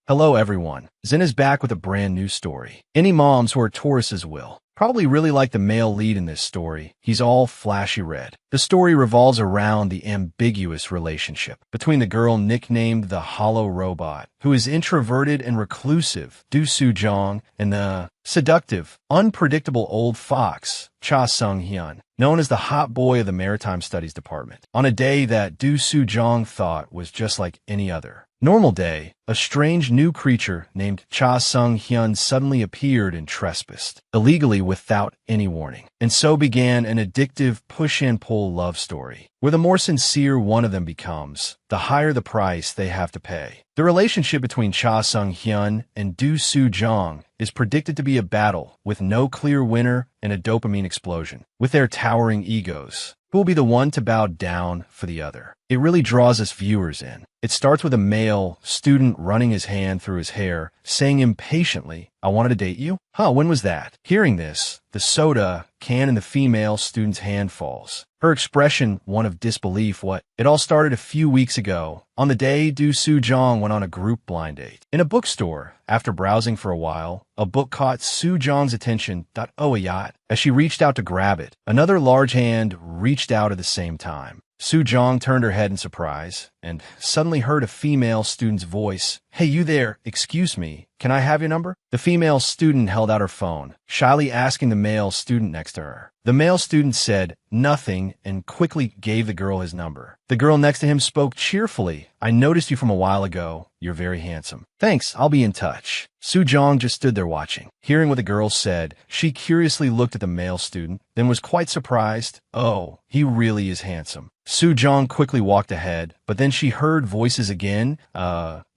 Hello everyone, Zen is back with a brand new story. Any moms who are Tauruses will probably really like the male lead in this story. He's all flashy red. The story revolves around the ambiguous relationship between the girl nicknamed the Hollow Robot, who is introverted and reclusive, Do Soo-jong, and the seductive, unpredictable old fox, Cha Sung-hyun, known as the hot boy of the Maritime Studies Department. On a day that Do Soo-jong thought was just like any other normal day, a strange new creature named Cha Sung-hyun suddenly appeared and trespassed, illegally without any warning. And so began an addictive push-and-pull love story, where the more sincere one of them becomes, the higher the price they have to pay. The relationship between Cha Sung-hyun and Do Soo-jong is predicted to be a battle with no clear winner and a dopamine explosion. With their towering egos, who will be the one to bow down for the other? It really draws us viewers in. It starts with a male student running his hand through his hair, saying impatiently, "I wanted to date you?" When was that? Hearing this, the soda can in the female student's hand falls. Her expression, one of disbelief. It all started a few weeks ago, on the day Do Soo-jong went on a group blind date. In a bookstore, after browsing for a while, a book caught Soo-jong's attention. Oh, a yacht. As she reached out to grab it, another large hand reached out at the same time. Soo-jong turned her head in surprise and suddenly heard a female student's voice. "Hey, you there, excuse me, can I have your number?" The female student held out her phone, shyly asking the male student next to her. The male student said nothing and quickly gave the girl his number. The girl next to him spoke cheerfully. "I noticed you from a while ago. You're very handsome." "Thanks, I'll be in touch." Soo-jong just stood there watching. Hearing what the girl said, she curiously looked at the male student, then was quite surprised. "Oh, he really is handsome." Soo-jong quickly walked ahead, but then she heard voices again.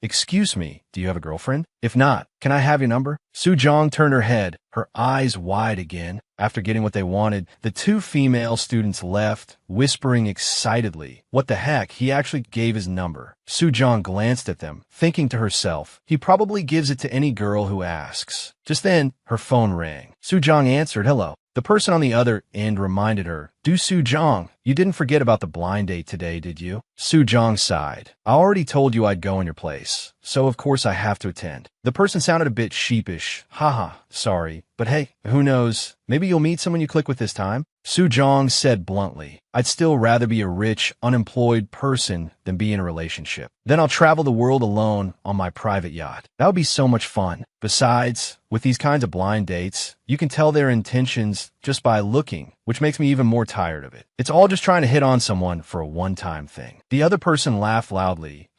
Excuse me, do you have a girlfriend? If not, can I have your number?" Soo-jong turned her head, her eyes wide again. After getting what they wanted, the two female students left, whispering excitedly. What the heck, he actually gave his number. Soo-jong glanced at them, thinking to herself, he probably gives it to any girl who asks. Just then, her phone rang. Soo-jong answered, "Hello." The person on the other end reminded her, "Do Soo-jong, you didn't forget about the blind date today, did you?" Soo-jong sighed. "I already told you I'd go in your place, so of course I have to attend." The person sounded a bit sheepish. Haha, sorry, but hey, who knows? Maybe you'll meet someone you click with this time." Soo-jong said bluntly, "I'd still rather be a rich, unemployed person than be in a relationship. Then I'll travel the world alone on my private yacht. That would be so much fun. Besides, with these kinds of blind dates, you can tell their intentions just by looking, which makes me even more tired of it. It's all just trying to hit on someone for a one-time thing." The other person laughed loudly.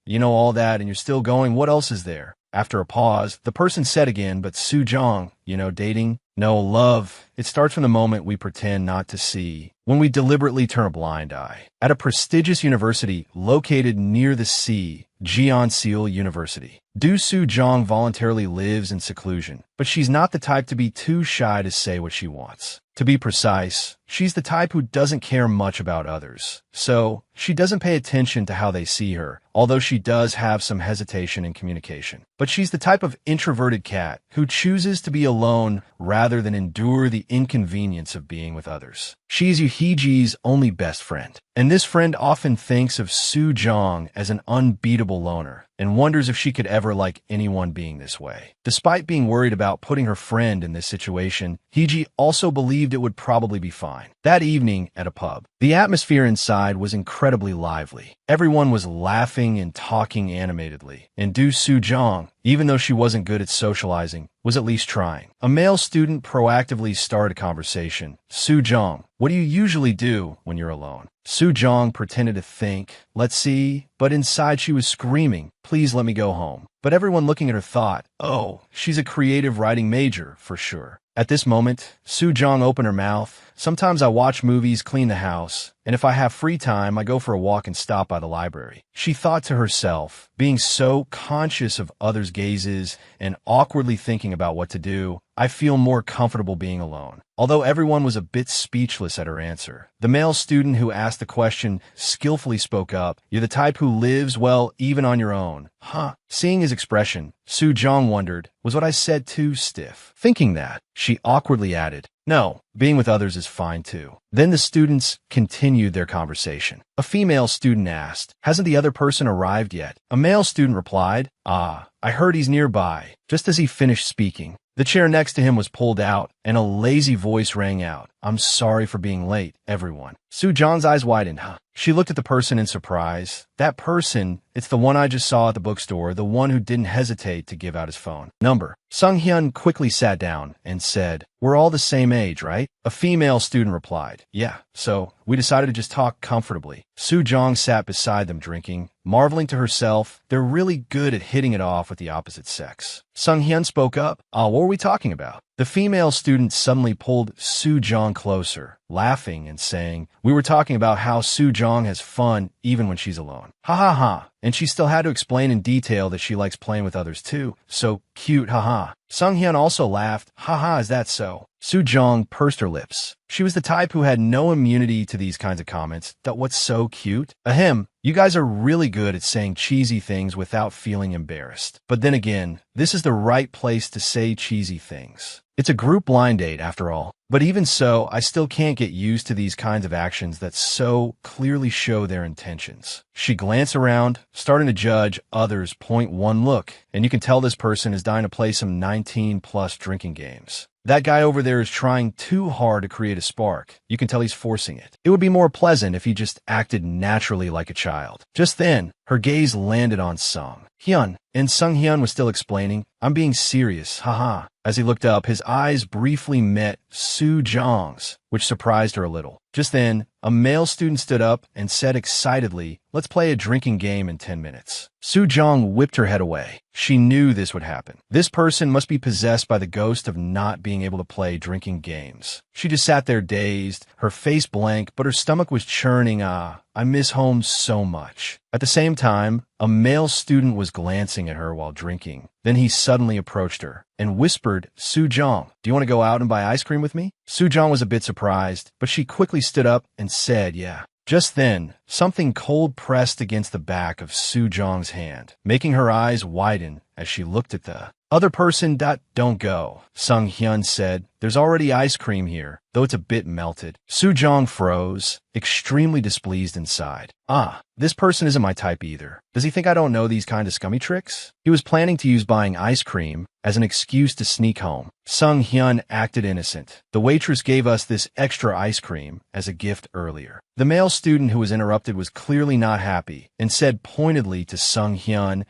You know all that and you're still going, what else is there?" After a pause, the person said again, "But Soo-jong, dating? No, love. It starts from the moment we pretend not to see, when we deliberately turn a blind eye." At a prestigious university located near the sea, Jeonseul University, Do Soo-jong voluntarily lives in seclusion, but she's not the type to be too shy to say what she wants. To be precise, she's the type who doesn't care much about others. So, she doesn't pay attention to how they see her, although she does have some hesitation in communication. But she's the type of introverted cat who chooses to be alone rather than endure the inconvenience of being with others. She's Yuheeji's only best friend, and this friend often thinks of Soo-jong as an unbeatable loner, and wonders if she could ever like anyone being this way. Despite being worried about putting her friend in this situation, Heeji also believed it would probably be fine. That evening at a pub, the atmosphere inside was incredibly lively. Everyone was laughing and talking animatedly, and Do Soo-jong, even though she wasn't good at socializing, was at least trying. A male student proactively started a conversation. "Soo-jong, what do you usually do when you're alone?" Soo-jong pretended to think. "Let's see," but inside she was screaming, "Please let me go home." But everyone looking at her thought, "Oh, she's a creative writing major, for sure." At this moment, Soo-jong opened her mouth. "Sometimes I watch movies, clean the house, and if I have free time, I go for a walk and stop by the library." She thought to herself, being so conscious of others' gazes and awkwardly thinking about what to do, "I feel more comfortable being alone." Although everyone was a bit speechless at her answer, the male student who asked the question skillfully spoke up. "You're the type who lives well even on your own. phone. Huh. Seeing his expression, Soo-jong wondered, was what I said too stiff? Thinking that, she awkwardly added, no, being with others is fine too. Then the students continued their conversation. A female student asked, hasn't the other person arrived yet? A male student replied, I heard he's nearby. Just as he finished speaking, the chair next to him was pulled out, and a lazy voice rang out. I'm sorry for being late, everyone. Soo-jong's eyes widened. She looked at the person in surprise. That person, it's the one I just saw at the bookstore, the one who didn't hesitate to give out his phone number. Sung-hyun quickly sat down and said, we're all the same age, right? A female student replied, yeah, so we decided to just talk comfortably. Soo-jong sat beside them drinking, marveling to herself, they're really good at hitting it off with the opposite sex. Sung-hyun spoke up, what were we talking about? The female student suddenly pulled Soo-jong closer, laughing and saying, we were talking about how Soo-jong has fun even when she's alone. Ha ha ha. And she still had to explain in detail that she likes playing with others too. So cute, haha. Sung-hyun also laughed. Haha, is that so? Soo-jong pursed her lips. She was the type who had no immunity to these kinds of comments. That what's so cute? Ahem, you guys are really good at saying cheesy things without feeling embarrassed. But then again, this is the right place to say cheesy things. It's a group blind date after all. But even so, I still can't get used to these kinds of actions that so clearly show their intentions. She glanced around, starting to judge others point one look, and you can tell this person is dying to play some 19+ drinking games. That guy over there is trying too hard to create a spark. You can tell he's forcing it. It would be more pleasant if he just acted naturally like a child. Just then, her gaze landed on Sung-hyun, and Sung-hyun was still explaining, I'm being serious, haha. As he looked up, his eyes briefly met Soo-jong's, which surprised her a little. Just then, a male student stood up and said excitedly, let's play a drinking game in 10 minutes. Soo-jong whipped her head away. She knew this would happen. This person must be possessed by the ghost of not being able to play drinking games. She just sat there dazed, her face blank, but her stomach was churning. I miss home so much. At the same time, a male student was glancing at her while drinking. Then he suddenly approached her and whispered, Soo-jong, do you want to go out and buy ice cream with me? Soo-jong was a bit surprised, but she quickly stood up and said, yeah. Just then, something cold pressed against the back of Soo-jong's hand, making her eyes widen as she looked at the other person. Don't go, Sung-hyun said. There's already ice cream here, though it's a bit melted. Soo-jong froze, extremely displeased inside. This person isn't my type either. Does he think I don't know these kind of scummy tricks? He was planning to use buying ice cream as an excuse to sneak home. Sung-hyun acted innocent. The waitress gave us this extra ice cream as a gift earlier. The male student who was interrupted was clearly not happy and said pointedly to Sung-hyun,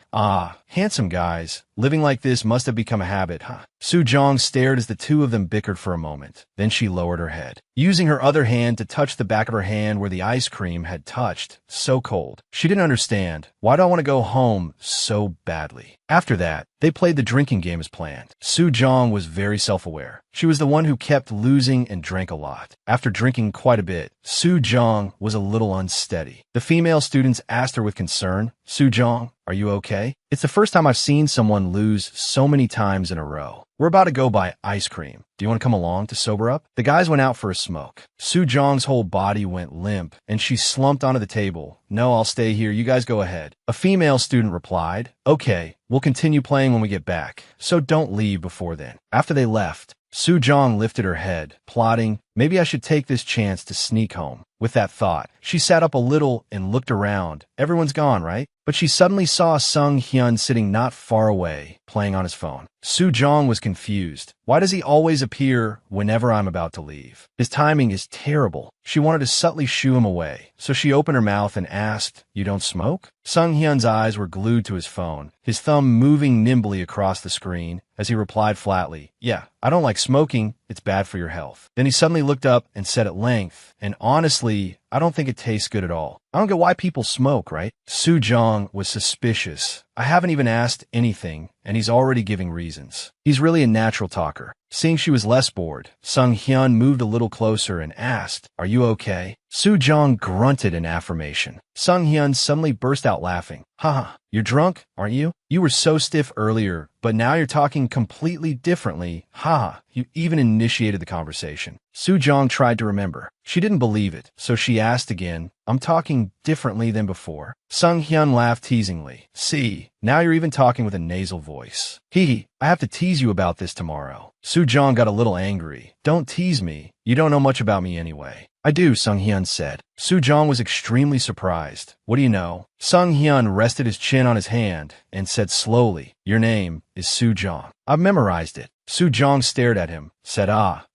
handsome guys, living like this must have become a habit, huh? Soo-jong stared as the two of them bickered for a moment. Then she lowered her head, using her other hand to touch the back of her hand where the ice cream had touched. So cold. She didn't understand. Why do I want to go home so badly? After that, they played the drinking game as planned. Soo-jong was very self-aware. She was the one who kept losing and drank a lot. After drinking quite a bit, Soo-jong was a little unsteady. The female students asked her with concern, Soo-jong, are you okay? It's the first time I've seen someone lose so many times in a row. We're about to go buy ice cream. Do you want to come along to sober up? The guys went out for a smoke. Soo-jong's whole body went limp, and she slumped onto the table. No, I'll stay here. You guys go ahead. A female student replied, okay, we'll continue playing when we get back, so don't leave before then. After they left, Soo-jong lifted her head, plotting, maybe I should take this chance to sneak home. With that thought, she sat up a little and looked around. Everyone's gone, right? But she suddenly saw Sung-hyun sitting not far away, playing on his phone. Soo-jong was confused. Why does he always appear whenever I'm about to leave? His timing is terrible. She wanted to subtly shoo him away, so she opened her mouth and asked, you don't smoke? Sung-hyun's eyes were glued to his phone, his thumb moving nimbly across the screen as he replied flatly, yeah, I don't like smoking. It's bad for your health. Then he suddenly looked up and said at length, and honestly, I don't think it tastes good at all. I don't get why people smoke, right? Soo-jong was suspicious. I haven't even asked anything, and he's already giving reasons. He's really a natural talker. Seeing she was less bored, Sung-hyun moved a little closer and asked, are you okay? Soo Jong grunted in affirmation. Sung Hyun suddenly burst out laughing. Haha, you're drunk, aren't you? You were so stiff earlier, but now you're talking completely differently. Haha, you even initiated the conversation. Soo Jong tried to remember. She didn't believe it, so she asked again, I'm talking differently than before. Sung Hyun laughed teasingly. See, now you're even talking with a nasal voice. Hee, I have to tease you about this tomorrow. Soo Jong got a little angry. Don't tease me. You don't know much about me anyway. I do, Sung Hyun said. Soo Jong was extremely surprised. What do you know? Sung Hyun rested his chin on his hand and said slowly, Your name is Soo Jong. I've memorized it. Soo Jong stared at him, said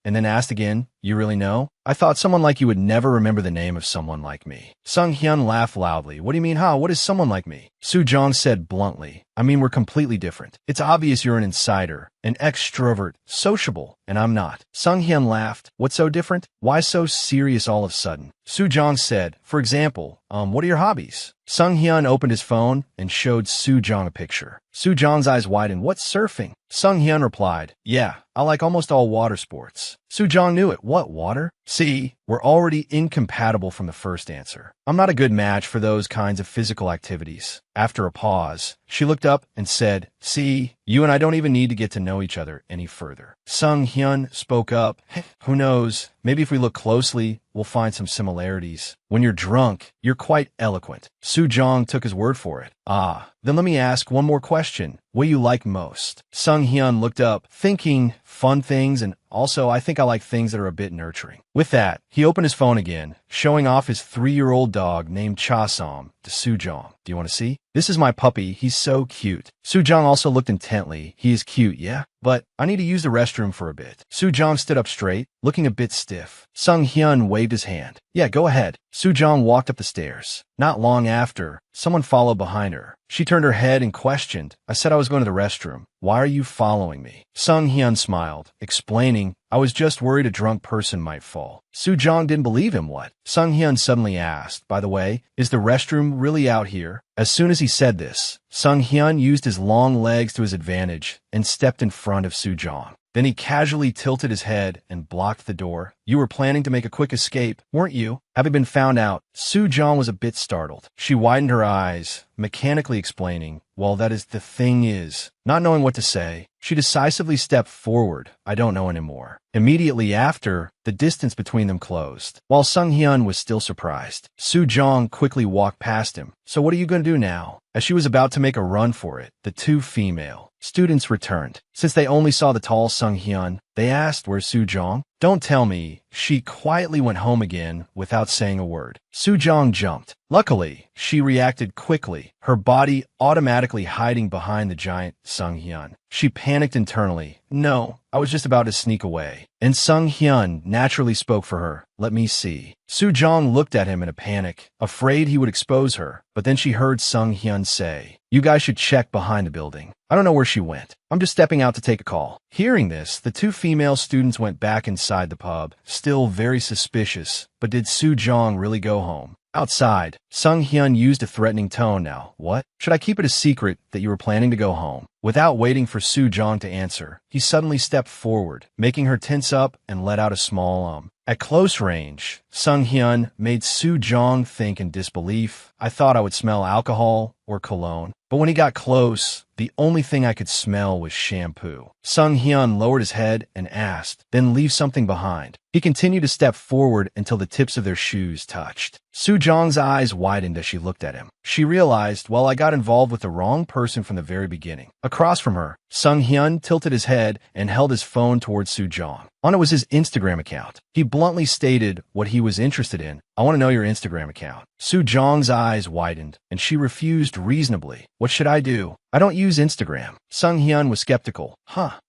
and then asked again, You really know? I thought someone like you would never remember the name of someone like me. Sung Hyun laughed loudly. What do you mean, What is someone like me? Soo Jong said bluntly, I mean we're completely different. It's obvious you're an insider, an extrovert, sociable, and I'm not. Sung Hyun laughed. What's so different? Why so serious all of a sudden? Soo Jong said, For example, what are your hobbies? Sung Hyun opened his phone and showed Soo Jong a picture. Soo Jong's eyes widened. What's surfing? Sung Hyun replied, Yeah, I like almost all water sports. Soo Jong knew it. What, water? See, we're already incompatible from the first answer. I'm not a good match for those kinds of physical activities. After a pause, she looked up and said, See, you and I don't even need to get to know each other any further. Sung Hyun spoke up. Who knows? Maybe if we look closely, we'll find some similarities. When you're drunk, you're quite eloquent. Soo Jong took his word for it. Then let me ask one more question. What do you like most? Sung Hyun looked up, thinking fun things, and also I think I like things that are a bit nurturing. With that, he opened his phone again, showing off his 3-year-old dog named Chasom to Soo Jong. Do you want to see? This is my puppy. He's so cute. Soo Jong also looked intently. He is cute, yeah? But I need to use the restroom for a bit. Soo Jong stood up straight, looking a bit stiff. Sung Hyun waved his hand. Yeah, go ahead. Soo Jong walked up the stairs. Not long after, someone followed behind her. She turned her head and questioned, I said I was going to the restroom. Why are you following me? Sung Hyun smiled, explaining, I was just worried a drunk person might fall. Soo Jong didn't believe him. What? Sung Hyun suddenly asked, By the way, is the restroom really out here? As soon as he said this, Sung Hyun used his long legs to his advantage and stepped in front of Soo Jong. Then he casually tilted his head and blocked the door. You were planning to make a quick escape, weren't you? Having been found out, Soo Jong was a bit startled. She widened her eyes, mechanically explaining, Well, that is the thing is. Not knowing what to say, she decisively stepped forward. I don't know anymore. Immediately after, the distance between them closed. While Sung Hyun was still surprised, Soo Jong quickly walked past him. So what are you going to do now? As she was about to make a run for it, the two female students returned. Since they only saw the tall Sung Hyun, they asked, Where's Soo Jong? Don't tell me. She quietly went home again without saying a word. Soo Jong jumped. Luckily, she reacted quickly, her body automatically hiding behind the giant Sung Hyun. She panicked internally. No, I was just about to sneak away. And Sung Hyun naturally spoke for her. Let me see. Soo Jong looked at him in a panic, afraid he would expose her. But then she heard Sung Hyun say, You guys should check behind the building. I don't know where she went. I'm just stepping out to take a call. Hearing this, the two female students went back inside the pub, still very suspicious. But did Soo Jong really go home? Outside, Sung Hyun used a threatening tone now. What? Should I keep it a secret that you were planning to go home? Without waiting for Soo Jong to answer, he suddenly stepped forward, making her tense up and let out a small At close range, Sung Hyun made Soo Jong think in disbelief. I thought I would smell alcohol or cologne. But when he got close, the only thing I could smell was shampoo. Sung Hyun lowered his head and asked, Then leave something behind. He continued to step forward until the tips of their shoes touched. Soo Jong's eyes widened as she looked at him. She realized, well, I got involved with the wrong person from the very beginning. Across from her, Sung Hyun tilted his head and held his phone towards Soo Jong. On it was his Instagram account. He bluntly stated what he was interested in. I want to know your Instagram account. Soo Jong's eyes widened, and she refused reasonably. What should I do? I don't use Instagram. Sung Hyun was skeptical.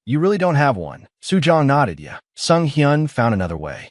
You really don't have one? Soo Jong nodded, yeah. Sung Hyun found another way.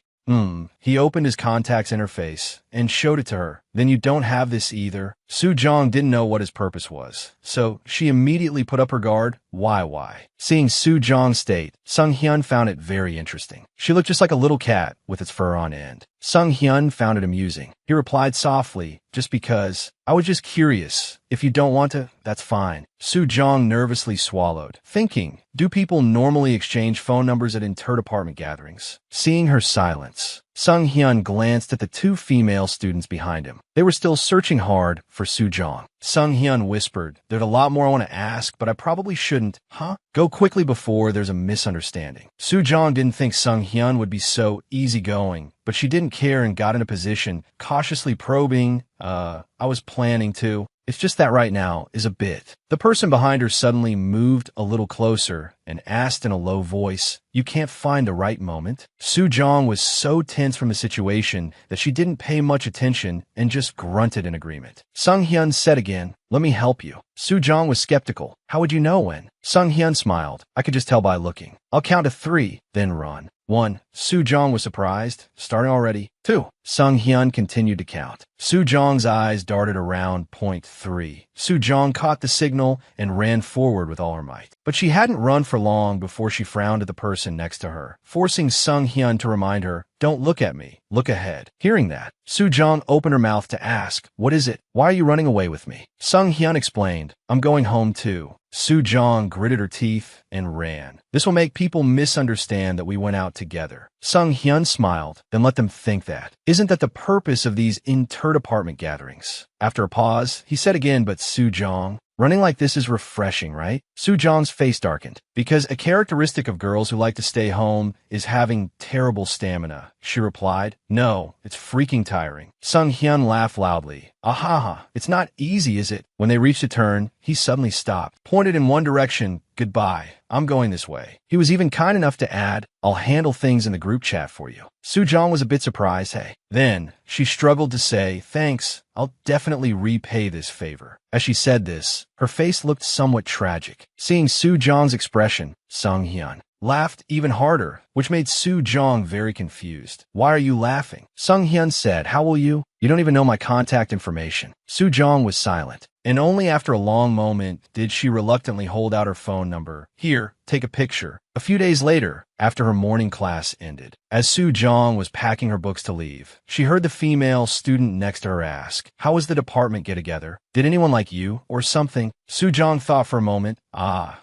He opened his contacts interface and showed it to her. Then you don't have this either? Soo Jong didn't know what his purpose was, so she immediately put up her guard. Why? Seeing Soo Jong state, Sung Hyun found it very interesting. She looked just like a little cat with its fur on end. Sung Hyun found it amusing. He replied softly, just because. I was just curious. If you don't want to, that's fine. Soo Jong nervously swallowed, thinking, do people normally exchange phone numbers at inter-department gatherings? Seeing her silence, Sung Hyun glanced at the two female students behind him. They were still searching hard for Soo Jong. Sung Hyun whispered, "There's a lot more I want to ask, but I probably shouldn't." Huh? Go quickly before there's a misunderstanding. Soo Jong didn't think Sung Hyun would be so easygoing, but she didn't care and got in a position, cautiously probing, I was planning to. It's just that right now is a bit. The person behind her suddenly moved a little closer and asked in a low voice, "You can't find the right moment?" Soo Jong was so tense from the situation that she didn't pay much attention and just grunted in agreement. Sung Hyun said again, "Let me help you." Soo Jong was skeptical. "How would you know when?" Sung Hyun smiled. "I could just tell by looking. I'll count to 3, then run." 1. Soo Jong was surprised. "Starting already?" 2. Sung Hyun continued to count. Soo Jong's eyes darted around point 3. Soo Jong caught the signal and ran forward with all her might. But she hadn't run for long before she frowned at the person next to her, forcing Sung Hyun to remind her, "Don't look at me. Look ahead." Hearing that, Soo Jong opened her mouth to ask, "What is it? Why are you running away with me?" Sung Hyun explained, "I'm going home too." Soo Jong gritted her teeth and ran. "This will make people misunderstand that we went out together." Sung Hyun smiled, then let them think that. "Isn't that the purpose of these inter-department gatherings?" After a pause, he said again, "But Soo Jong, running like this is refreshing, right?" Soo Jong's face darkened. "Because a characteristic of girls who like to stay home is having terrible stamina," she replied. "No, it's freaking tiring." Sung Hyun laughed loudly. "Ahaha, it's not easy, is it?" When they reached a turn, he suddenly stopped, pointed in one direction. "Goodbye. I'm going this way." He was even kind enough to add, "I'll handle things in the group chat for you." Soo Jong was a bit surprised. Hey. Then, she struggled to say, "Thanks. I'll definitely repay this favor." As she said this, her face looked somewhat tragic. Seeing Soo Jong's expression, Sung Hyun laughed even harder, which made Soo Jong very confused. "Why are you laughing?" Sung Hyun said, "How will you? You don't even know my contact information." Soo Jong was silent, and only after a long moment did she reluctantly hold out her phone number. "Here, take a picture." A few days later, after her morning class ended, as Soo Jong was packing her books to leave, she heard the female student next to her ask, "How was the department get-together? Did anyone like you, or something?" Soo Jong thought for a moment.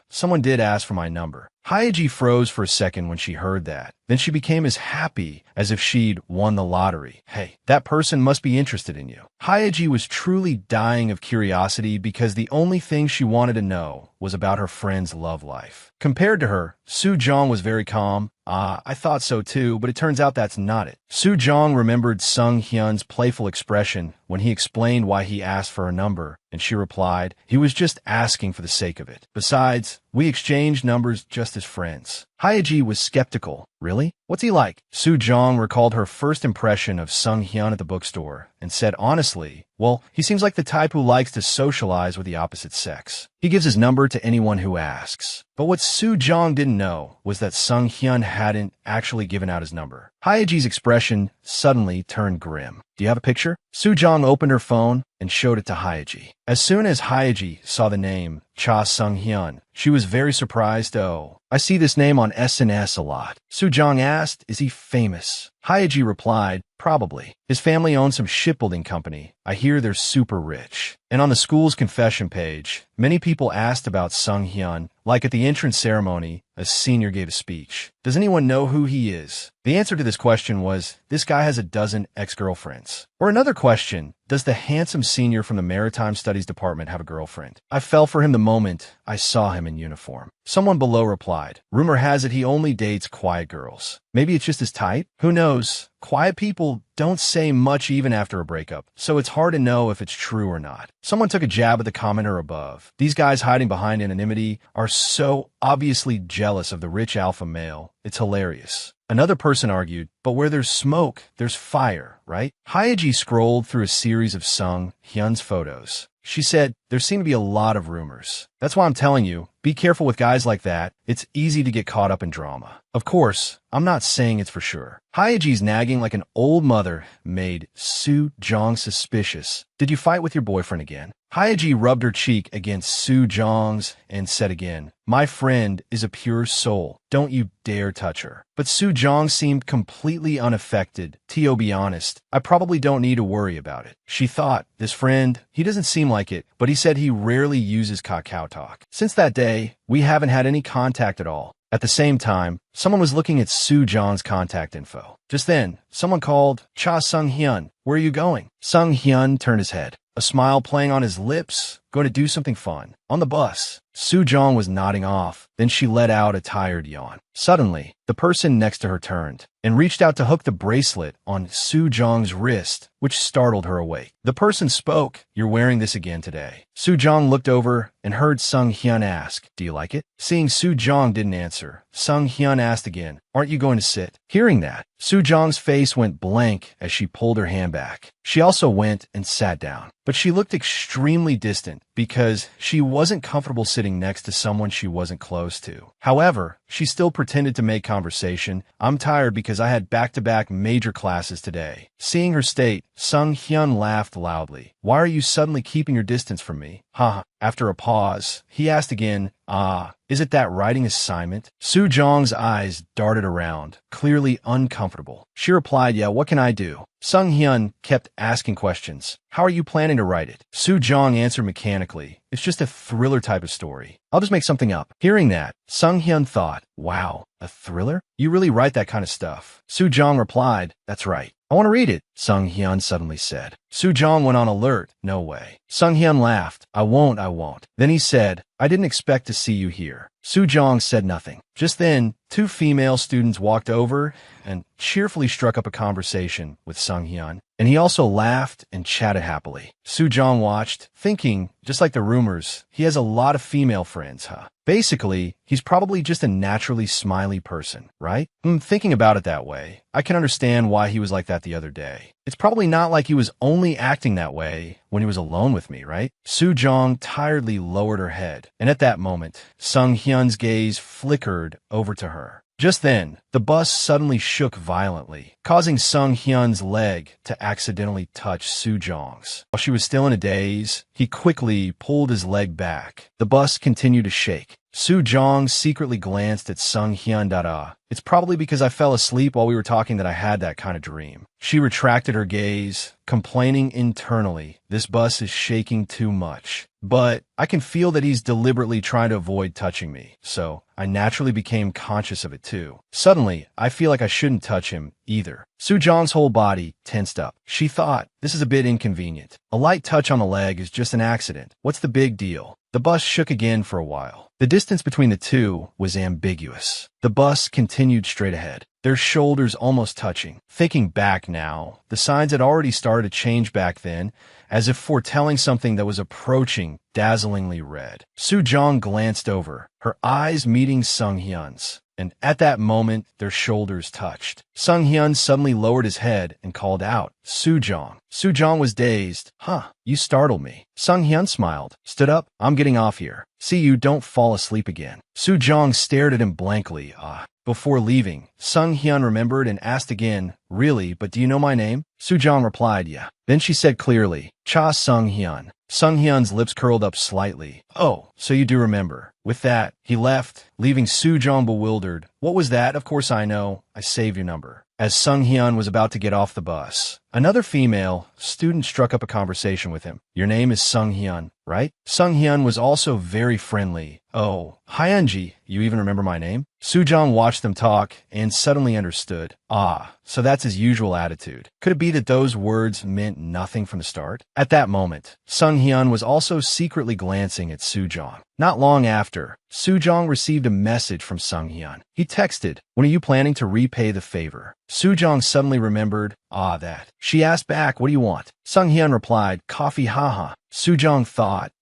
Someone did ask for my number." Hyeji froze for a second when she heard that. Then she became as happy as if she'd won the lottery. "Hey, that person must be interested in you." Hyeji was truly dying of curiosity because the only thing she wanted to know was about her friend's love life. Compared to her, Soo Jong was very calm. I thought so too, but it turns out that's not it." Soo Jong remembered Sung Hyun's playful expression when he explained why he asked for her number, and she replied, "He was just asking for the sake of it. Besides, we exchanged numbers just as friends." Hyeji was skeptical. "Really? What's he like?" Soo Jong recalled her first impression of Sung Hyun at the bookstore and said honestly, "Well, he seems like the type who likes to socialize with the opposite sex. He gives his number to anyone who asks." But what Soo Jong didn't know was that Sung Hyun hadn't actually given out his number. Hyeji's expression suddenly turned grim. "Do you have a picture?" Soo Jong opened her phone and showed it to Hyeji. As soon as Hyeji saw the name Cha Sung Hyun, she was very surprised. "Oh, I see this name on SNS a lot." Soo Jong asked, "Is he famous?" Hyeji replied, "Probably. His family owns some shipbuilding company. I hear they're super rich." And on the school's confession page, many people asked about Sung Hyun, like at the entrance ceremony, a senior gave a speech. "Does anyone know who he is?" The answer to this question was, "This guy has a dozen ex-girlfriends." Or another question, "Does the handsome senior from the Maritime Studies Department have a girlfriend?" I fell for him the moment I saw him in uniform. Someone below replied, "Rumor has it he only dates quiet girls. Maybe it's just his type? Who knows? Quiet people don't say much even after a breakup, so it's hard to know if it's true or not." Someone took a jab at the commenter above. "These guys hiding behind anonymity are so obviously jealous of the rich alpha male. It's hilarious." Another person argued, "But where there's smoke, there's fire, right?" Hyeji scrolled through a series of Sung Hyun's photos. She said, "There seem to be a lot of rumors. That's why I'm telling you, be careful with guys like that. It's easy to get caught up in drama." Of course, I'm not saying it's for sure. Hyeji's nagging like an old mother made Soo Jong suspicious. "Did you fight with your boyfriend again?" Hyeji rubbed her cheek against Soo Jong's and said again, "My friend is a pure soul. Don't you dare touch her." But Soo Jong seemed completely unaffected. "To be honest, I probably don't need to worry about it." She thought, "This friend, he doesn't seem like it, but he said he rarely uses Kakao Talk." Since that day, we haven't had any contact at all. At the same time, someone was looking at Soo-jong's contact info. Just then, someone called, "Cha Sung-hyun, where are you going?" Sung-hyun turned his head, a smile playing on his lips. "Going to do something fun. On the bus." Soo-jong was nodding off, then she let out a tired yawn. Suddenly, the person next to her turned and reached out to hook the bracelet on Soo-jong's wrist, which startled her awake. The person spoke, "You're wearing this again today." Soo-jong looked over and heard Sung-hyun ask, "Do you like it?" Seeing Soo-jong didn't answer, Sung-hyun asked again, "Aren't you going to sit?" Hearing that, Soo-jong's face went blank as she pulled her hand back. She also went and sat down, but she looked extremely distant because she wasn't comfortable sitting next to someone she wasn't close to. However, she still pretended to make conversation. "I'm tired because I had back-to-back major classes today." Seeing her state, Sung-hyun laughed loudly. "Why are you suddenly keeping your distance from me?" "Huh." After a pause, he asked again, "Is it that writing assignment?" Soo-jong's eyes darted around, clearly uncomfortable. She replied, "Yeah, what can I do?" Sung-hyun kept asking questions. "How are you planning to write it?" Soo-jong answered mechanically, "It's just a thriller type of story. I'll just make something up." Hearing that, Sung-hyun thought, "Wow, a thriller? You really write that kind of stuff?" Soo-jong replied, "That's right. I want to read it," Sung-hyun suddenly said. Soo-jong went on alert. "No way." Sung-hyun laughed. I won't. Then he said, "I didn't expect to see you here." Soo-jong said nothing. Just then, two female students walked over and cheerfully struck up a conversation with Sung-hyun, and he also laughed and chatted happily. Soo-jong watched, thinking, just like the rumors, he has a lot of female friends, huh? Basically, he's probably just a naturally smiley person, right? Thinking about it that way, I can understand why he was like that the other day. It's probably not like he was only acting that way when he was alone with me, right? Soo-jong tiredly lowered her head, and at that moment, Sung-hyun's gaze flickered over to her. Just then, the bus suddenly shook violently, causing Sung-hyun's leg to accidentally touch Soo-jong's. While she was still in a daze, he quickly pulled his leg back. The bus continued to shake. Soo-jong secretly glanced at Sung-hyun. "It's probably because I fell asleep while we were talking that I had that kind of dream." She retracted her gaze, complaining internally, "This bus is shaking too much. But I can feel that he's deliberately trying to avoid touching me, so I naturally became conscious of it too. Suddenly, I feel like I shouldn't touch him either." Soo-jong's whole body tensed up. She thought, "This is a bit inconvenient. A light touch on the leg is just an accident. What's the big deal?" The bus shook again for a while. The distance between the two was ambiguous. The bus continued straight ahead, their shoulders almost touching. Thinking back now, the signs had already started to change back then, as if foretelling something that was approaching dazzlingly red. Soo-jong glanced over, her eyes meeting Sung-hyun's, and at that moment, their shoulders touched. Sung-hyun suddenly lowered his head and called out, "Soo-jong." Soo-jong was dazed. "Huh, you startled me." Sung-hyun smiled, stood up. "I'm getting off here. See you, don't fall asleep again." Soo-jong stared at him blankly. Before leaving, Sung-hyun remembered and asked again, "Really, but do you know my name?" Soo-jong replied, "Yeah." Then she said clearly, "Cha Sung-hyun." Sung-hyun's lips curled up slightly. "Oh, so you do remember." With that, he left, leaving Soo-jong bewildered. "What was that? Of course I know. I saved your number." As Sung-hyun was about to get off the bus, another female student struck up a conversation with him. "Your name is Sung-hyun, right?" Sung-hyun was also very friendly. "Oh, Hyunji, you even remember my name?" Soo-jong watched them talk and suddenly understood. So that's his usual attitude. Could it be that those words meant nothing from the start? At that moment, Sung-hyun was also secretly glancing at Soo-jong. Not long after, Soo-jong received a message from Sung-hyun. He texted, "When are you planning to repay the favor?" Soo-jong suddenly remembered, that. She asked back, "What do you want?" Sung-hyun replied, "Coffee, haha." Soo-jong thought,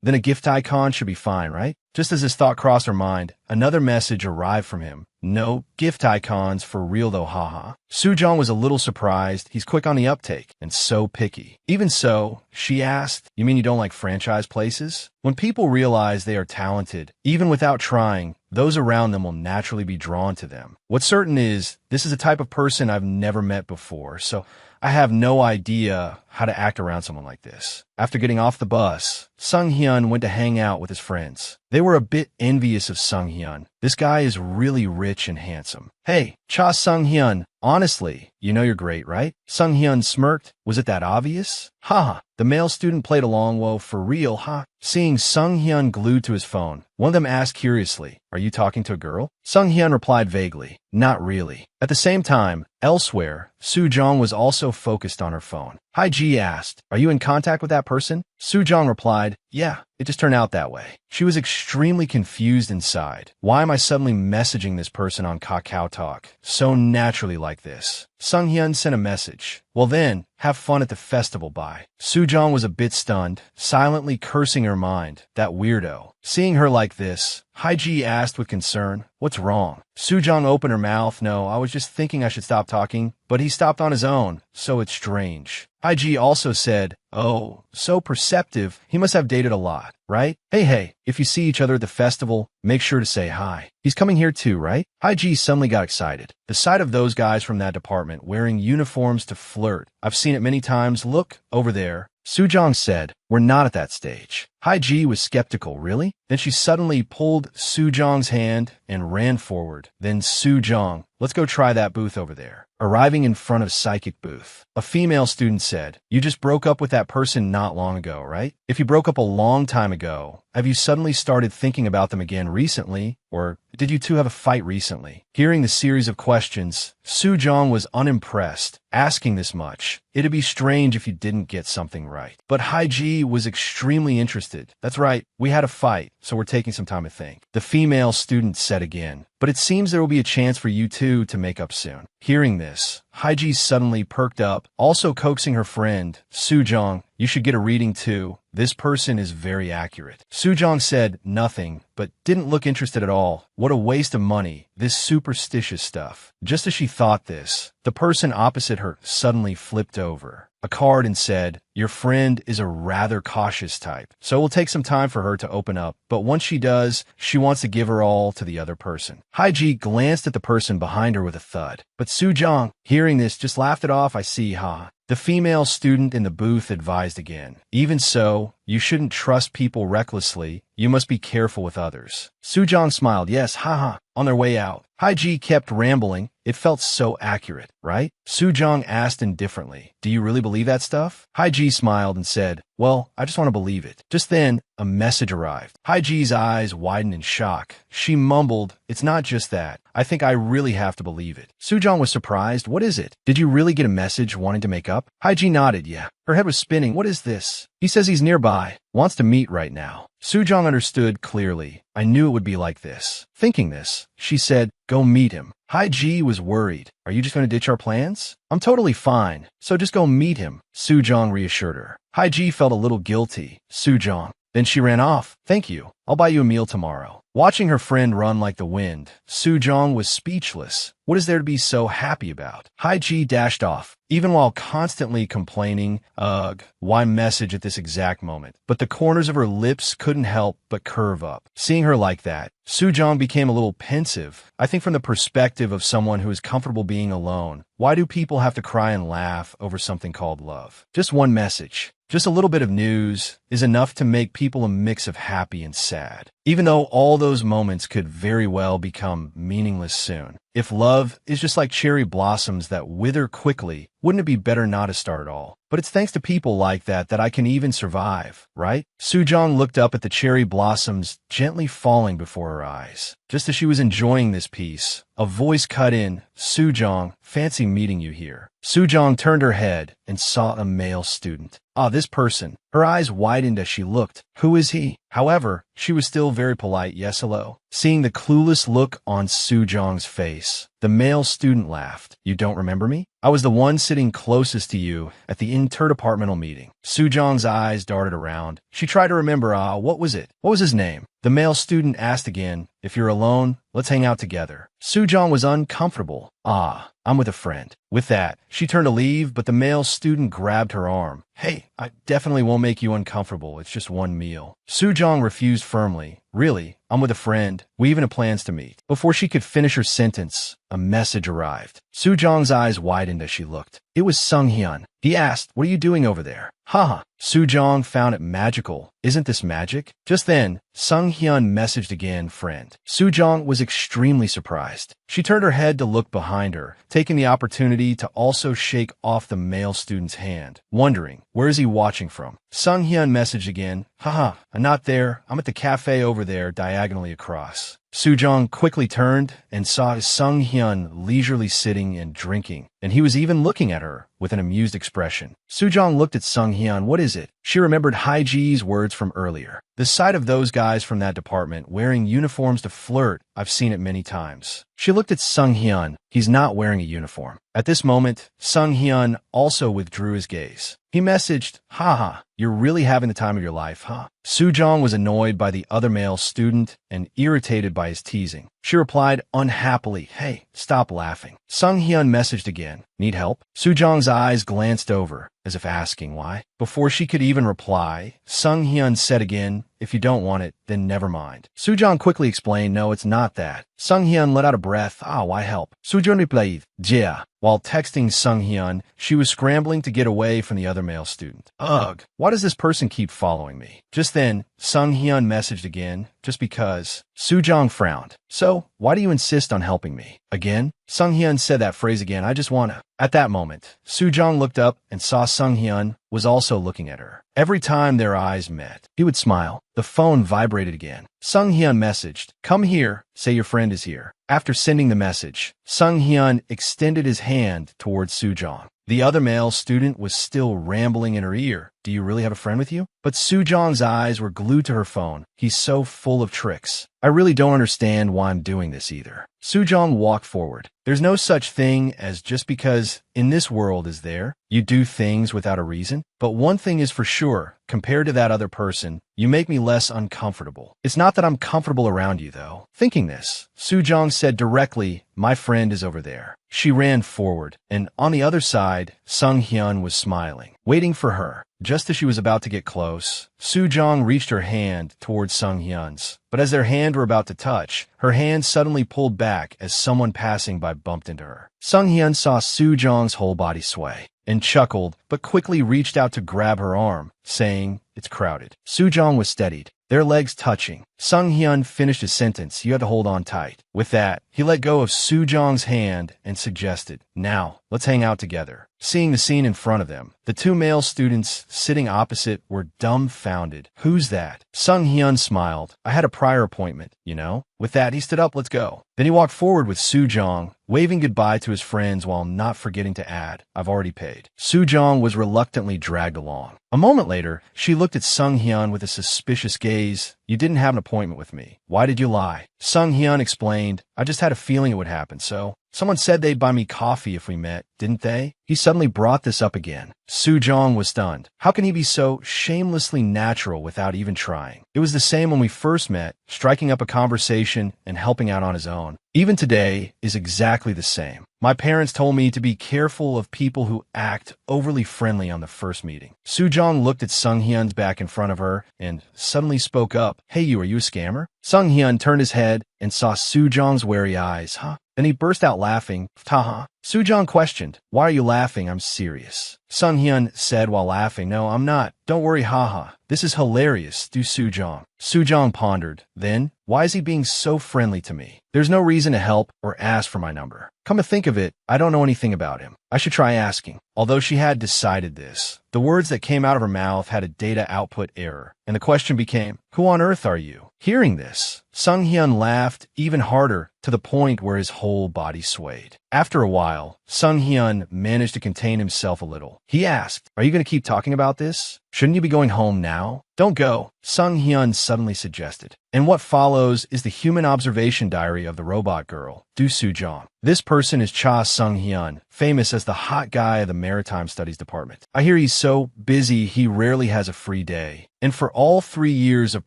then a gift icon should be fine, right? Just as his thought crossed her mind, another message arrived from him. "No gift icons for real though, haha." Soo-jong was a little surprised. He's quick on the uptake and so picky. Even so, she asked, "You mean you don't like franchise places?" When people realize they are talented, even without trying, those around them will naturally be drawn to them. What's certain is, this is a type of person I've never met before, so I have no idea how to act around someone like this. After getting off the bus, Sung Hyun went to hang out with his friends. They were a bit envious of Sung Hyun. This guy is really rich and handsome. Hey, Cha Sung Hyun, honestly, you know you're great, right? Sung Hyun smirked. Was it that obvious? Haha. The male student played along. Whoa, for real, huh? Seeing Sung Hyun glued to his phone, one of them asked curiously, are you talking to a girl? Sung Hyun replied vaguely, not really. At the same time, elsewhere, Soo Jong was also focused on her phone. Hi Ji asked, are you in contact with that person? Soo Jong replied, yeah, it just turned out that way. She was extremely confused inside. Why am I suddenly messaging this person on Kakao Talk so naturally like this? Sung Hyun sent a message. Well then, have fun at the festival, bye. Soo Jong was a bit stunned, silently cursing her mind. That weirdo. Seeing her like this, Haiji asked with concern, what's wrong? Soo Jong opened her mouth. No, I was just thinking I should stop talking, but he stopped on his own, so it's strange. Haiji also said, oh, so perceptive, he must have dated a lot, right? Hey, if you see each other at the festival, make sure to say hi. He's coming here too, right? Haiji suddenly got excited. The sight of those guys from that department wearing uniforms to flirt. I've seen it many times. Look, over there. Soo Jong said, we're not at that stage. Haiji was skeptical. Really? Then she suddenly pulled Soo Jong's hand and ran forward. Then Soo Jong, let's go try that booth over there. Arriving in front of psychic booth, a female student said, you just broke up with that person not long ago, right? If you broke up a long time ago, have you suddenly started thinking about them again recently? Or did you two have a fight recently? Hearing the series of questions, Soo Jong was unimpressed. Asking this much, it'd be strange if you didn't get something right. But Haiji was extremely interested. That's right, we had a fight, so we're taking some time to think. The female student said again, but it seems there will be a chance for you two to make up soon. Hearing this, Haiji suddenly perked up, also coaxing her friend, Soo Jong, you should get a reading too. This person is very accurate. Soo Jong said nothing, but didn't look interested at all. What a waste of money, this superstitious stuff. Just as she thought this, the person opposite her suddenly flipped over a card and said, your friend is a rather cautious type, so it will take some time for her to open up, but once she does, she wants to give her all to the other person. Haiji glanced at the person behind her with a thud, but Soo Jong, hearing this, just laughed it off. I see, ha. The female student in the booth advised again. Even so, you shouldn't trust people recklessly. You must be careful with others. Soo Jong smiled. Yes, haha. On their way out, Haiji kept rambling. It felt so accurate, right? Soo Jong asked indifferently, do you really believe that stuff? Haiji smiled and said, well, I just want to believe it. Just then, a message arrived. Haiji's eyes widened in shock. She mumbled, it's not just that. I think I really have to believe it. Soo Jong was surprised. What is it? Did you really get a message wanting to make up? Haiji nodded. Yeah. Her head was spinning. What is this? He says he's nearby. Wants to meet right now. Soo Jong understood clearly. I knew it would be like this. Thinking this, she said, go meet him. Haiji was worried. Are you just going to ditch our plans? I'm totally fine, so just go meet him, Soo Jong reassured her. Haiji felt a little guilty. Soo Jong. Then she ran off. Thank you. I'll buy you a meal tomorrow. Watching her friend run like the wind, Soo Jong was speechless. What is there to be so happy about? Haiji dashed off, even while constantly complaining, ugh, why message at this exact moment? But the corners of her lips couldn't help but curve up. Seeing her like that, Soo Jong became a little pensive. I think from the perspective of someone who is comfortable being alone, why do people have to cry and laugh over something called love? Just one message. Just a little bit of news is enough to make people a mix of happy and sad, even though all those moments could very well become meaningless soon. If love is just like cherry blossoms that wither quickly, wouldn't it be better not to start at all? But it's thanks to people like that I can even survive, right? Soo Jong looked up at the cherry blossoms gently falling before her eyes. Just as she was enjoying this piece, a voice cut in, Soo Jong, fancy meeting you here. Soo Jong turned her head and saw a male student. Ah, this person. Her eyes widened as she looked. Who is he? However, she was still very polite. Yes, hello. Seeing the clueless look on Soo Jong's face, the male student laughed. You don't remember me? I was the one sitting closest to you at the interdepartmental meeting. Soo Jong's eyes darted around. She tried to remember, what was it? What was his name? The male student asked again, if you're alone, let's hang out together. Soo Jong was uncomfortable. I'm with a friend. With that, she turned to leave, but the male student grabbed her arm. Hey, I definitely won't make you uncomfortable. It's just one meal. Soo Jong refused firmly. Really, I'm with a friend. We even have plans to meet. Before she could finish her sentence, a message arrived. Soo-jong's eyes widened as she looked. It was Sung-hyun. He asked, "What are you doing over there?" Haha. Soo-jong found it magical. Isn't this magic? Just then, Sung-hyun messaged again, friend. Soo-jong was extremely surprised. She turned her head to look behind her, taking the opportunity to also shake off the male student's hand, wondering, where is he watching from? Sung-hyun messaged again, haha, I'm not there. I'm at the cafe over there, diagonally across. Soo-jong quickly turned and saw Sung-hyun leisurely sitting and drinking, and he was even looking at her with an amused expression. Soo-jong looked at Sung-hyun. What is it? She remembered Hai-ji's words from earlier. The sight of those guys from that department wearing uniforms to flirt, I've seen it many times. She looked at Sung-hyun. He's not wearing a uniform. At this moment, Sung-hyun also withdrew his gaze. He messaged, haha, you're really having the time of your life, huh? Soo-jong was annoyed by the other male student and irritated by his teasing. She replied unhappily, hey, stop laughing. Sung-hyun messaged again, need help? Soo-jong's eyes glanced over, as if asking why. Before she could even reply, Sung-hyun said again, if you don't want it, then never mind. Soo-jong quickly explained, no, it's not that. Sung-hyun let out a breath, why help? Soo-jong replied, yeah. While texting Sung-hyun, she was scrambling to get away from the other male student. Ugh, why does this person keep following me? Just then, Sung-hyun messaged again, just because. Soo-jong frowned. So, why do you insist on helping me? Again? Sung-hyun said that phrase again, I just wanna. At that moment, Soo-jong looked up and saw Sung-hyun was also looking at her. Every time their eyes met, he would smile. The phone vibrated again. Sung-hyun messaged, come here, say your friend is here. After sending the message, Sung-hyun extended his hand towards Soo-jong. The other male student was still rambling in her ear. Do you really have a friend with you? But Soo-jong's eyes were glued to her phone. He's so full of tricks. I really don't understand why I'm doing this either. Soo-jong walked forward. There's no such thing as just because in this world is there. You do things without a reason. But one thing is for sure, compared to that other person, you make me less uncomfortable. It's not that I'm comfortable around you, though. Thinking this, Soo-jong said directly, my friend is over there. She ran forward, and on the other side, Sung-hyun was smiling, waiting for her. Just as she was about to get close, Soo-jong reached her hand towards Sung-hyun's. But as their hands were about to touch, her hand suddenly pulled back as someone passing by bumped into her. Sung-hyun saw Soo-jong's whole body sway and chuckled, but quickly reached out to grab her arm, saying, it's crowded. Soo-jong was steadied, their legs touching. Sung-hyun finished his sentence, you have to hold on tight. With that, he let go of Soo-jong's hand and suggested, now, let's hang out together. Seeing the scene in front of them, the two male students sitting opposite were dumbfounded. Who's that? Sung-hyun smiled. I had a prior appointment, you know? With that, he stood up, let's go. Then he walked forward with Soo-jong, waving goodbye to his friends while not forgetting to add, I've already paid. Soo-jong was reluctantly dragged along. A moment later, she looked at Sung-hyun with a suspicious gaze. You didn't have an appointment with me. Why did you lie? Sung-hyun explained, I just had a feeling it would happen, so. Someone said they'd buy me coffee if we met, didn't they? He suddenly brought this up again. Soo-jong was stunned. How can he be so shamelessly natural without even trying? It was the same when we first met, striking up a conversation and helping out on his own. Even today is exactly the same. My parents told me to be careful of people who act overly friendly on the first meeting. Soo-jong looked at Sung-hyun's back in front of her and suddenly spoke up. Hey you, are you a scammer? Sung-hyun turned his head and saw Soo-jong's wary eyes. Huh? Then he burst out laughing. Haha. Soo-jong questioned, why are you laughing? I'm serious. Sung-hyun said while laughing, no, I'm not. Don't worry, haha. This is hilarious, do Soo-jong. Soo-jong pondered. Then, why is he being so friendly to me? There's no reason to help or ask for my number. Come to think of it, I don't know anything about him. I should try asking. Although she had decided this, the words that came out of her mouth had a data output error, and the question became, who on earth are you? Hearing this, Sung-hyun laughed even harder to the point where his whole body swayed. After a while, Sung-hyun managed to contain himself a little. He asked, are you going to keep talking about this? Shouldn't you be going home now? Don't go, Sung-hyun suddenly suggested. And what follows is the human observation diary of the robot girl, Do Soo-jong. This person is Cha Sung-hyun, famous as the hot guy of the Maritime Studies Department. I hear he's so busy he rarely has a free day. And for all 3 years of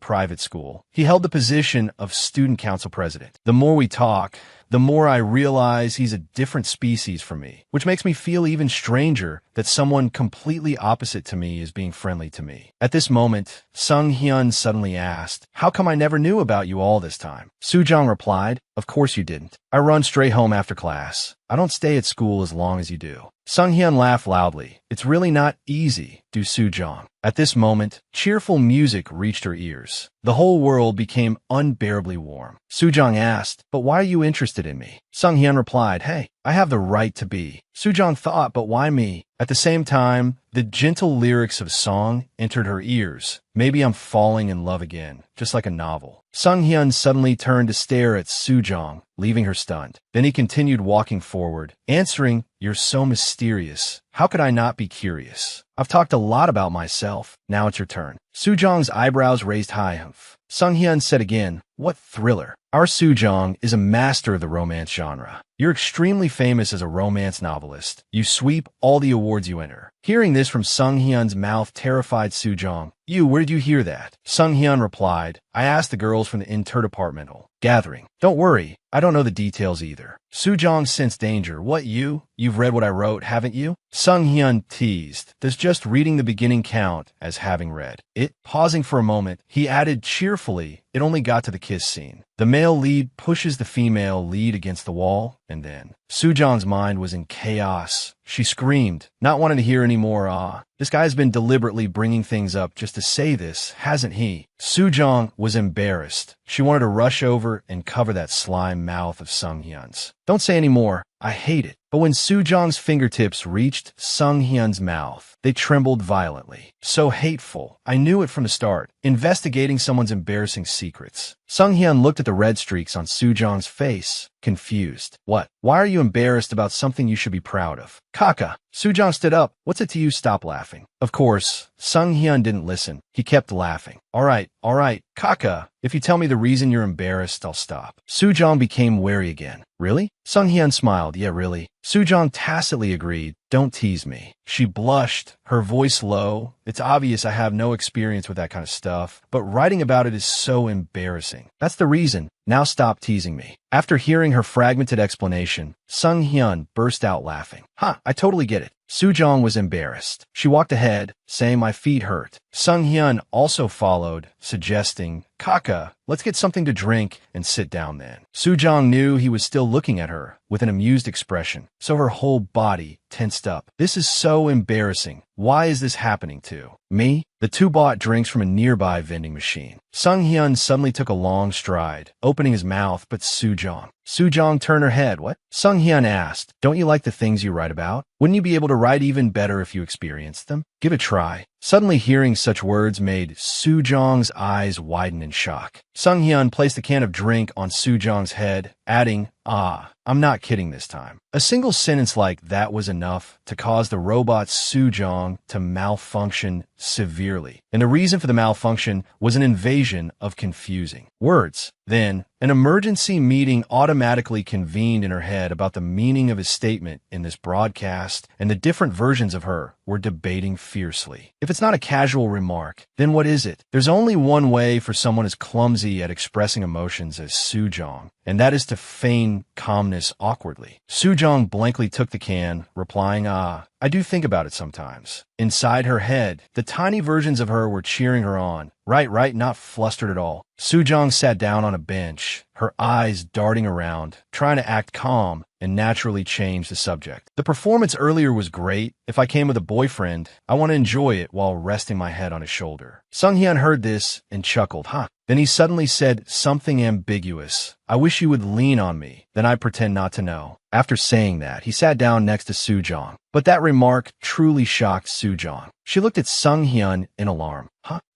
private school, he held the position of student council president. The more we talk, the more I realize he's a different species from me, which makes me feel even stranger that someone completely opposite to me is being friendly to me. At this moment, Sung Hyun suddenly asked, "How come I never knew about you all this time?" Soo-jong replied, "Of course you didn't. I run straight home after class. I don't stay at school as long as you do." Sung Hyun laughed loudly. "It's really not easy, do Soo-jong." At this moment, cheerful music reached her ears. The whole world became unbearably warm. Soo-jong asked, "But why are you interested in me?" Sung Hyun replied, "Hey, I have the right to be." Soo-jong thought, "But why me?" At the same time, the gentle lyrics of song entered her ears. "Maybe I'm falling in love again, just like a novel." Sung Hyun suddenly turned to stare at Soo-jong, leaving her stunned. Then he continued walking forward, answering, "You're so mysterious. How could I not be curious? I've talked a lot about myself. Now it's your turn." Soo-jong's eyebrows raised high. Sung Hyun said again, "What thriller." Our Soo-jong is a master of the romance genre. You're extremely famous as a romance novelist. You sweep all the awards you enter. Hearing this from Sung Hyun's mouth terrified Soo-jong. Where did you hear that?" Sung Hyun replied, "I asked the girls from the interdepartmental gathering. Don't worry, I don't know the details either." Soo-jong sensed danger. "What, you? You've read what I wrote, haven't you?" Sung Hyun teased, "Does just reading the beginning count as having read it?" Pausing for a moment, he added cheerfully, "It only got to the kiss scene. The male lead pushes the female lead against the wall, and then..." Soo-jong's mind was in chaos. She screamed, not wanting to hear any more. This guy's been deliberately bringing things up just to say this, hasn't he? Soo-jong was embarrassed. She wanted to rush over and cover that slime mouth of Sung Hyun's. "Don't say any more. I hate it." But when Soo-jong's fingertips reached Sung Hyun's mouth, they trembled violently. "So hateful. I knew it from the start. Investigating someone's embarrassing secrets." Sung Hyun looked at the red streaks on Soo-jong's face, confused. "What? Why are you embarrassed about something you should be proud of?" "Kaka." Soo-jong stood up. "What's it to you? Stop laughing." Of course, Sung Hyun didn't listen. He kept laughing. All right, Kaka. If you tell me the reason you're embarrassed, I'll stop." Soo-jong became wary again. "Really?" Sung Hyun smiled. "Yeah, really." Soo-jong tacitly agreed. "Don't tease me." She blushed, her voice low. "It's obvious I have no experience with that kind of stuff, but writing about it is so embarrassing. That's the reason. Now stop teasing me." After hearing her fragmented explanation, Sung Hyun burst out laughing. I totally get it." Soo-jong was embarrassed. She walked ahead, saying, "My feet hurt." Sung Hyun also followed, suggesting, "Kaka, let's get something to drink and sit down then." Soo-jong knew he was still looking at her with an amused expression, so her whole body tensed up. "This is so embarrassing. Why is this happening to me?" The two bought drinks from a nearby vending machine. Sung Hyun suddenly took a long stride, opening his mouth, but Soo-jong turned her head. "What?" Sung Hyun asked. "Don't you like the things you write about? Wouldn't you be able to write even better if you experienced them? Give it a try." Suddenly hearing such words made Soo-jong's eyes widen in shock. Sung Hyun placed a can of drink on Soo-jong's head, adding, "I'm not kidding this time." A single sentence like that was enough to cause the robot Soo-jong to malfunction severely. And the reason for the malfunction was an invasion of confusing words. Then, an emergency meeting automatically convened in her head about the meaning of his statement in this broadcast, and the different versions of her were debating fiercely. If it's not a casual remark, then what is it? There's only one way for someone as clumsy at expressing emotions as Soo-jong, and that is to feign calmness awkwardly. Soo-jong blankly took the can, replying, "I do think about it sometimes." Inside her head, the tiny versions of her were cheering her on. Right, not flustered at all. Soo-jong sat down on a bench, her eyes darting around, trying to act calm and naturally change the subject. "The performance earlier was great. If I came with a boyfriend, I want to enjoy it while resting my head on his shoulder." Sung Hyun heard this and chuckled. Then he suddenly said something ambiguous. "I wish you would lean on me, then I pretend not to know." After saying that, he sat down next to Soo-jong. But that remark truly shocked Soo-jong. She looked at Sung Hyun in alarm.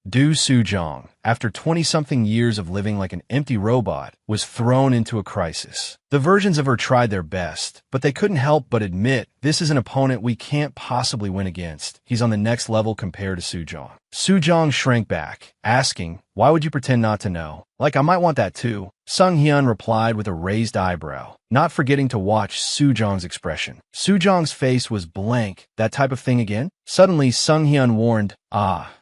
Do Soo-jong, after 20-something years of living like an empty robot, was thrown into a crisis. The versions of her tried their best, but they couldn't help but admit, this is an opponent we can't possibly win against. He's on the next level compared to Soo-jong. Soo-jong shrank back, asking, "Why would you pretend not to know? Like I might want that too." Sung Hyun replied with a raised eyebrow, not forgetting to watch Soo-jong's expression. Soo-jong's face was blank. That type of thing again? Suddenly, Sung Hyun warned,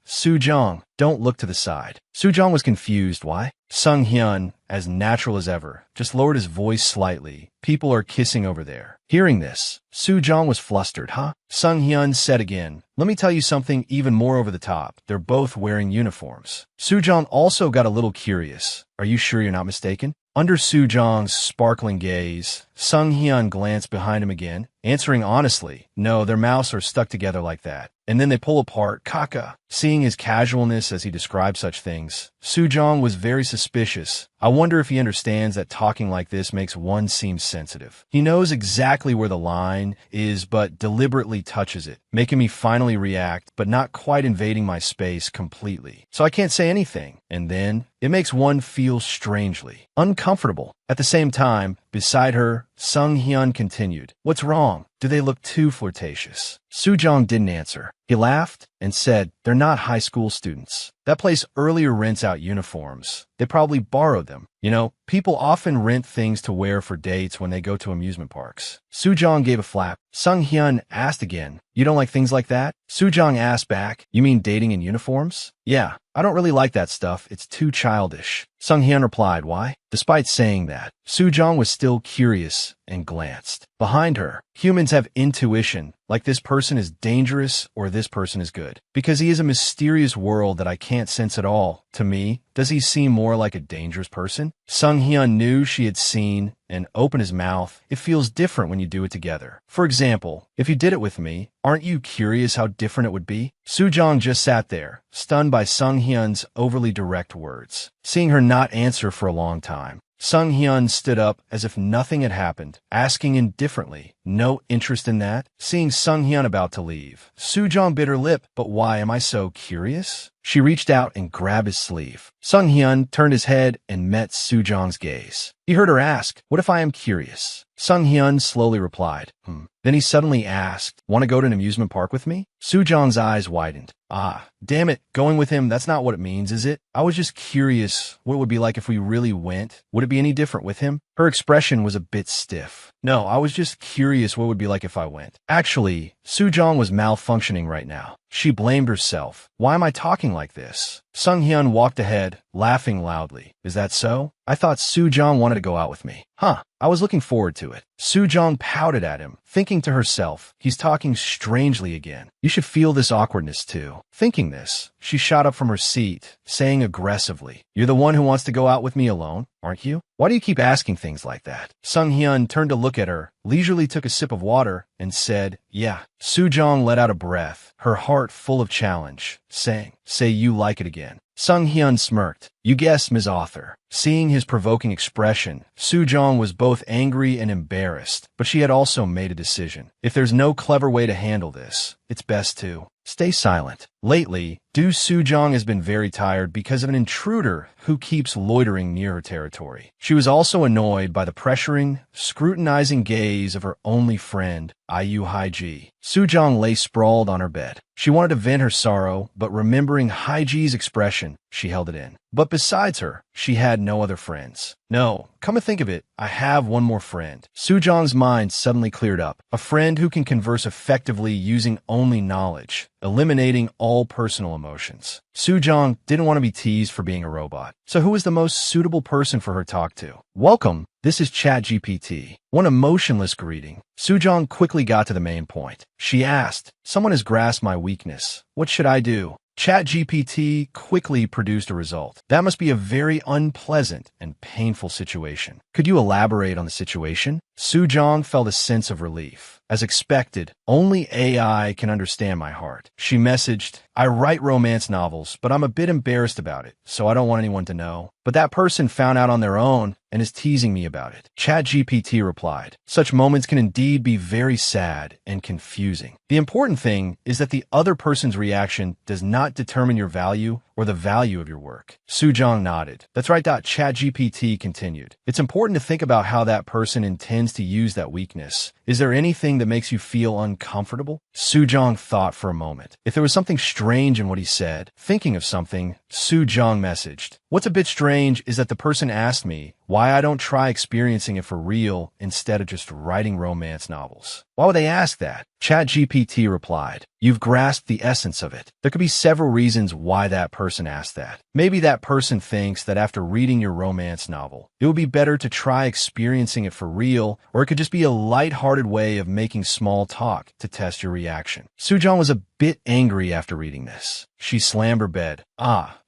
Soo-jong, don't look to the side." Sujong was confused. Why? Sung Hyun, as natural as ever, just lowered his voice slightly. People are kissing over there. Hearing this, Sujong was flustered. Huh? Sung Hyun said again, let me tell you something even more over the top. They're both wearing uniforms. Sujong also got a little curious. Are you sure you're not mistaken? Under Sujong's sparkling gaze, Sung Hyun glanced behind him again, answering honestly, no, their mouths are stuck together like that. And then they pull apart, kaka. Seeing his casualness as he described such things, Sujong was very suspicious. I wonder if he understands that talking like this makes one seem sensitive. He knows exactly where the line is, but deliberately touches it, making me finally react, but not quite invading my space completely. So I can't say anything. And then it makes one feel strangely uncomfortable. At the same time, beside her, Sung Hyun continued, what's wrong? Do they look too flirtatious? Sujong didn't answer. He laughed and said, they're not high school students. That place earlier rents out uniforms. They probably borrowed them. You know, people often rent things to wear for dates when they go to amusement parks. Sujong gave a flap. Sung Hyun asked again, you don't like things like that? Sujong asked back, you mean dating in uniforms? Yeah, I don't really like that stuff. It's too childish. Sung Hyun replied, why? Despite saying that, Sujong was still curious and glanced. Behind her, humans have intuition, like this person is dangerous or this person is good. Because he is a mysterious world that I can't sense at all. To me, does he seem more like a dangerous person? Sung Hyun knew she had seen and opened his mouth. It feels different when you do it together. For example, if you did it with me, aren't you curious how different it would be? Sujong just sat there, stunned by Sung Hyun's overly direct words. Seeing her not answer for a long time, Sung Hyun stood up as if nothing had happened, asking indifferently, no interest in that? Seeing Sung Hyun about to leave, Sujong bit her lip, but why am I so curious? She reached out and grabbed his sleeve. Sung Hyun turned his head and met Sujong's gaze. He heard her ask, what if I am curious? Sung Hyun slowly replied, Then he suddenly asked, want to go to an amusement park with me? Sujong's eyes widened. Ah, damn it, going with him, that's not what it means, is it? I was just curious what it would be like if we really went. Would it be any different with him? Her expression was a bit stiff. No, I was just curious what it would be like if I went. Actually, Sujong was malfunctioning right now. She blamed herself. Why am I talking like this? Sung Hyun walked ahead, laughing loudly. Is that so? I thought Sujong wanted to go out with me. Huh, I was looking forward to it. Sujong pouted at him, thinking to herself, he's talking strangely again. You should feel this awkwardness too. Thinking this, she shot up from her seat, saying aggressively, you're the one who wants to go out with me alone, aren't you? Why do you keep asking things like that? Sung Hyun turned to look at her, leisurely took a sip of water, and said, yeah. Sujong let out a breath, her heart full of challenge, saying, say you like it again. Sung Hyun smirked. You guessed, Ms. Author. Seeing his provoking expression, Sujong was both angry and embarrassed, but she had also made a decision. If there's no clever way to handle this, it's best to stay silent. Lately, Du Sujong has been very tired because of an intruder who keeps loitering near her territory. She was also annoyed by the pressuring, scrutinizing gaze of her only friend, IU Haiji. Sujong lay sprawled on her bed. She wanted to vent her sorrow, but remembering Haiji's expression, she held it in. But besides her, she had no other friends. No, come to think of it, I have one more friend. Sujong's mind suddenly cleared up. A friend who can converse effectively using only knowledge, eliminating all personal emotions. Sujong didn't want to be teased for being a robot. So who is the most suitable person for her to talk to? Welcome, this is ChatGPT. One emotionless greeting. Sujong quickly got to the main point. She asked, someone has grasped my weakness. What should I do? ChatGPT quickly produced a result. That must be a very unpleasant and painful situation. Could you elaborate on the situation? Sujong felt a sense of relief. As expected, only AI can understand my heart. She messaged, I write romance novels, but I'm a bit embarrassed about it, so I don't want anyone to know. But that person found out on their own and is teasing me about it. ChatGPT replied, such moments can indeed be very sad and confusing. The important thing is that the other person's reaction does not determine your value or the value of your work. Sujong nodded. That's right. ChatGPT continued. It's important to think about how that person intends to use that weakness. Is there anything that makes you feel uncomfortable? Sujong thought for a moment. If there was something strange in what he said, thinking of something, Sujong messaged. What's a bit strange is that the person asked me, why I don't try experiencing it for real instead of just writing romance novels. Why would they ask that? ChatGPT replied, "You've grasped the essence of it. There could be several reasons why that person asked that. Maybe that person thinks that after reading your romance novel, it would be better to try experiencing it for real, or it could just be a light-hearted way of making small talk to test your reaction." Sujong was a bit angry after reading this. She slammed her bed.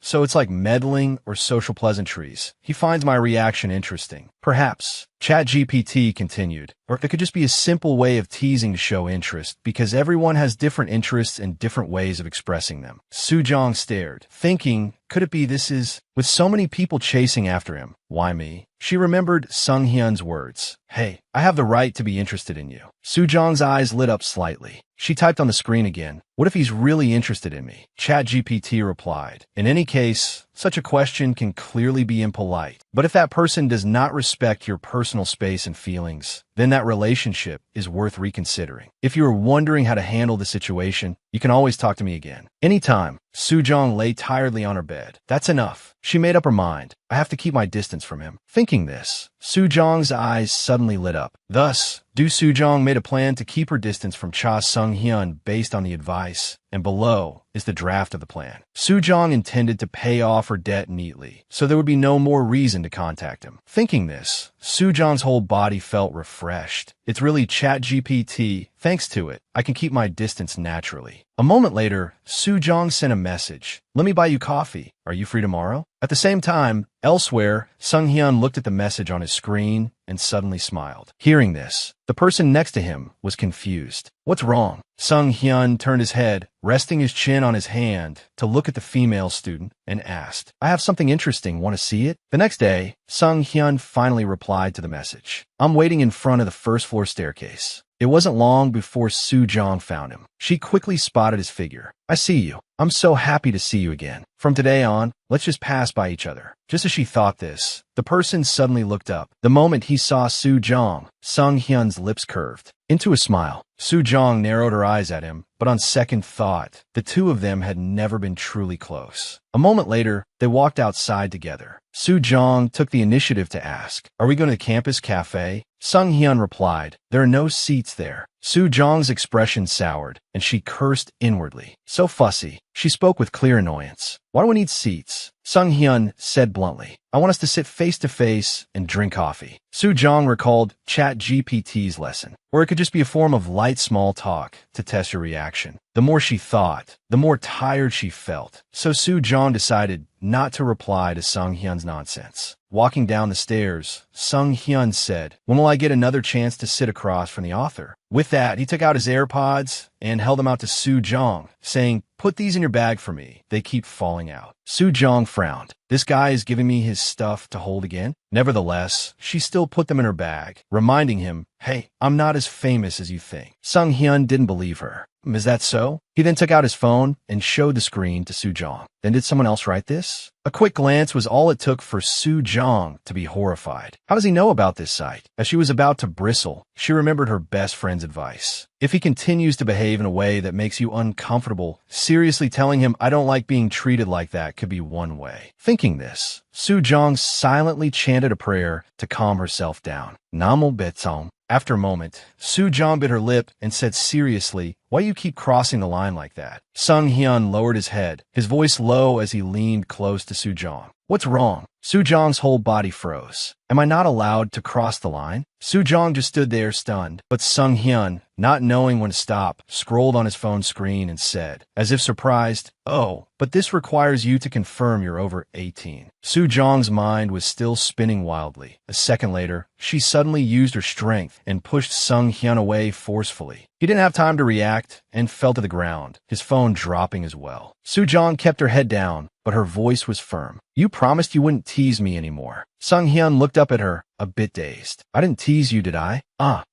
So it's like meddling or social pleasantries. He finds my reaction interesting. Perhaps. ChatGPT continued. Or it could just be a simple way of teasing to show interest, because everyone has different interests and different ways of expressing them. Sujong stared, thinking, could it be this is, with so many people chasing after him, why me? She remembered Sung Hyun's words. Hey, I have the right to be interested in you. Sujong's eyes lit up slightly. She typed on the screen again. What if he's really interested in me? ChatGPT replied. In any case, such a question can clearly be impolite. But if that person does not respect your personal space and feelings, then that relationship is worth reconsidering. If you are wondering how to handle the situation, you can always talk to me again. Anytime. Sujong lay tiredly on her bed. That's enough. She made up her mind. I have to keep my distance from him. Thinking this, Sujong's eyes suddenly lit up. Thus, Sujong made a plan to keep her distance from Cha Sung-hyun based on the advice, and below is the draft of the plan. Sujong intended to pay off her debt neatly, so there would be no more reason to contact him. Thinking this, Sujong's whole body felt refreshed. It's really ChatGPT. Thanks to it, I can keep my distance naturally. A moment later, Sujong sent a message. Let me buy you coffee. Are you free tomorrow? At the same time, elsewhere, Sung-hyun looked at the message on his screen and suddenly smiled. Hearing this, the person next to him was confused. What's wrong? Sung-hyun turned his head, resting his chin on his hand, to look at the female student and asked, I have something interesting. Want to see it? The next day, Sung-hyun finally replied to the message. I'm waiting in front of the first floor staircase. It wasn't long before Sujong found him. She quickly spotted his figure. I see you. I'm so happy to see you again. From today on, let's just pass by each other. Just as she thought this, the person suddenly looked up. The moment he saw Sujong, Sung-hyun's lips curved into a smile. Sujong narrowed her eyes at him, but on second thought, the two of them had never been truly close. A moment later, they walked outside together. Sujong took the initiative to ask, Are we going to the campus cafe? Sung-hyun replied, There are no seats there. Sujong's expression soured, and she cursed inwardly. So fussy. She spoke with clear annoyance. Why do we need seats? Sung-hyun said bluntly, I want us to sit face to face and drink coffee. Sujong recalled ChatGPT's lesson, or it could just be a form of light small talk to test your reaction. The more she thought, the more tired she felt. So Sujong decided not to reply to Sung-hyun's nonsense. Walking down the stairs, Sung-hyun said, When will I get another chance to sit across from the author? With that, he took out his AirPods and held them out to Sujong, saying, Put these in your bag for me. They keep falling out. Sujong frowned. This guy is giving me his stuff to hold again? Nevertheless, she still put them in her bag, reminding him, Hey, I'm not as famous as you think. Sung-hyun didn't believe her. Is that so? He then took out his phone and showed the screen to Sujong. Then did someone else write this? A quick glance was all it took for Sujong to be horrified. How does he know about this site? As she was about to bristle, she remembered her best friend's advice. If he continues to behave in a way that makes you uncomfortable, seriously telling him I don't like being treated like that could be one way. Thinking this, Sujong silently chanted a prayer to calm herself down. Namo Betsong. After a moment, Sujong bit her lip and said seriously, Why you keep crossing the line like that? Sung-hyun lowered his head, his voice low as he leaned close to Sujong. What's wrong? Sujong's whole body froze. Am I not allowed to cross the line? Sujong just stood there stunned, but Sung-hyun, not knowing when to stop, scrolled on his phone screen and said, as if surprised, Oh, but this requires you to confirm you're over 18. Sujong's mind was still spinning wildly. A second later, she suddenly used her strength and pushed Sung-hyun away forcefully. He didn't have time to react and fell to the ground, his phone dropping as well. Sujong kept her head down, but her voice was firm. You promised you wouldn't tease me anymore. Sung-hyun looked up at her, a bit dazed. I didn't tease you, did I?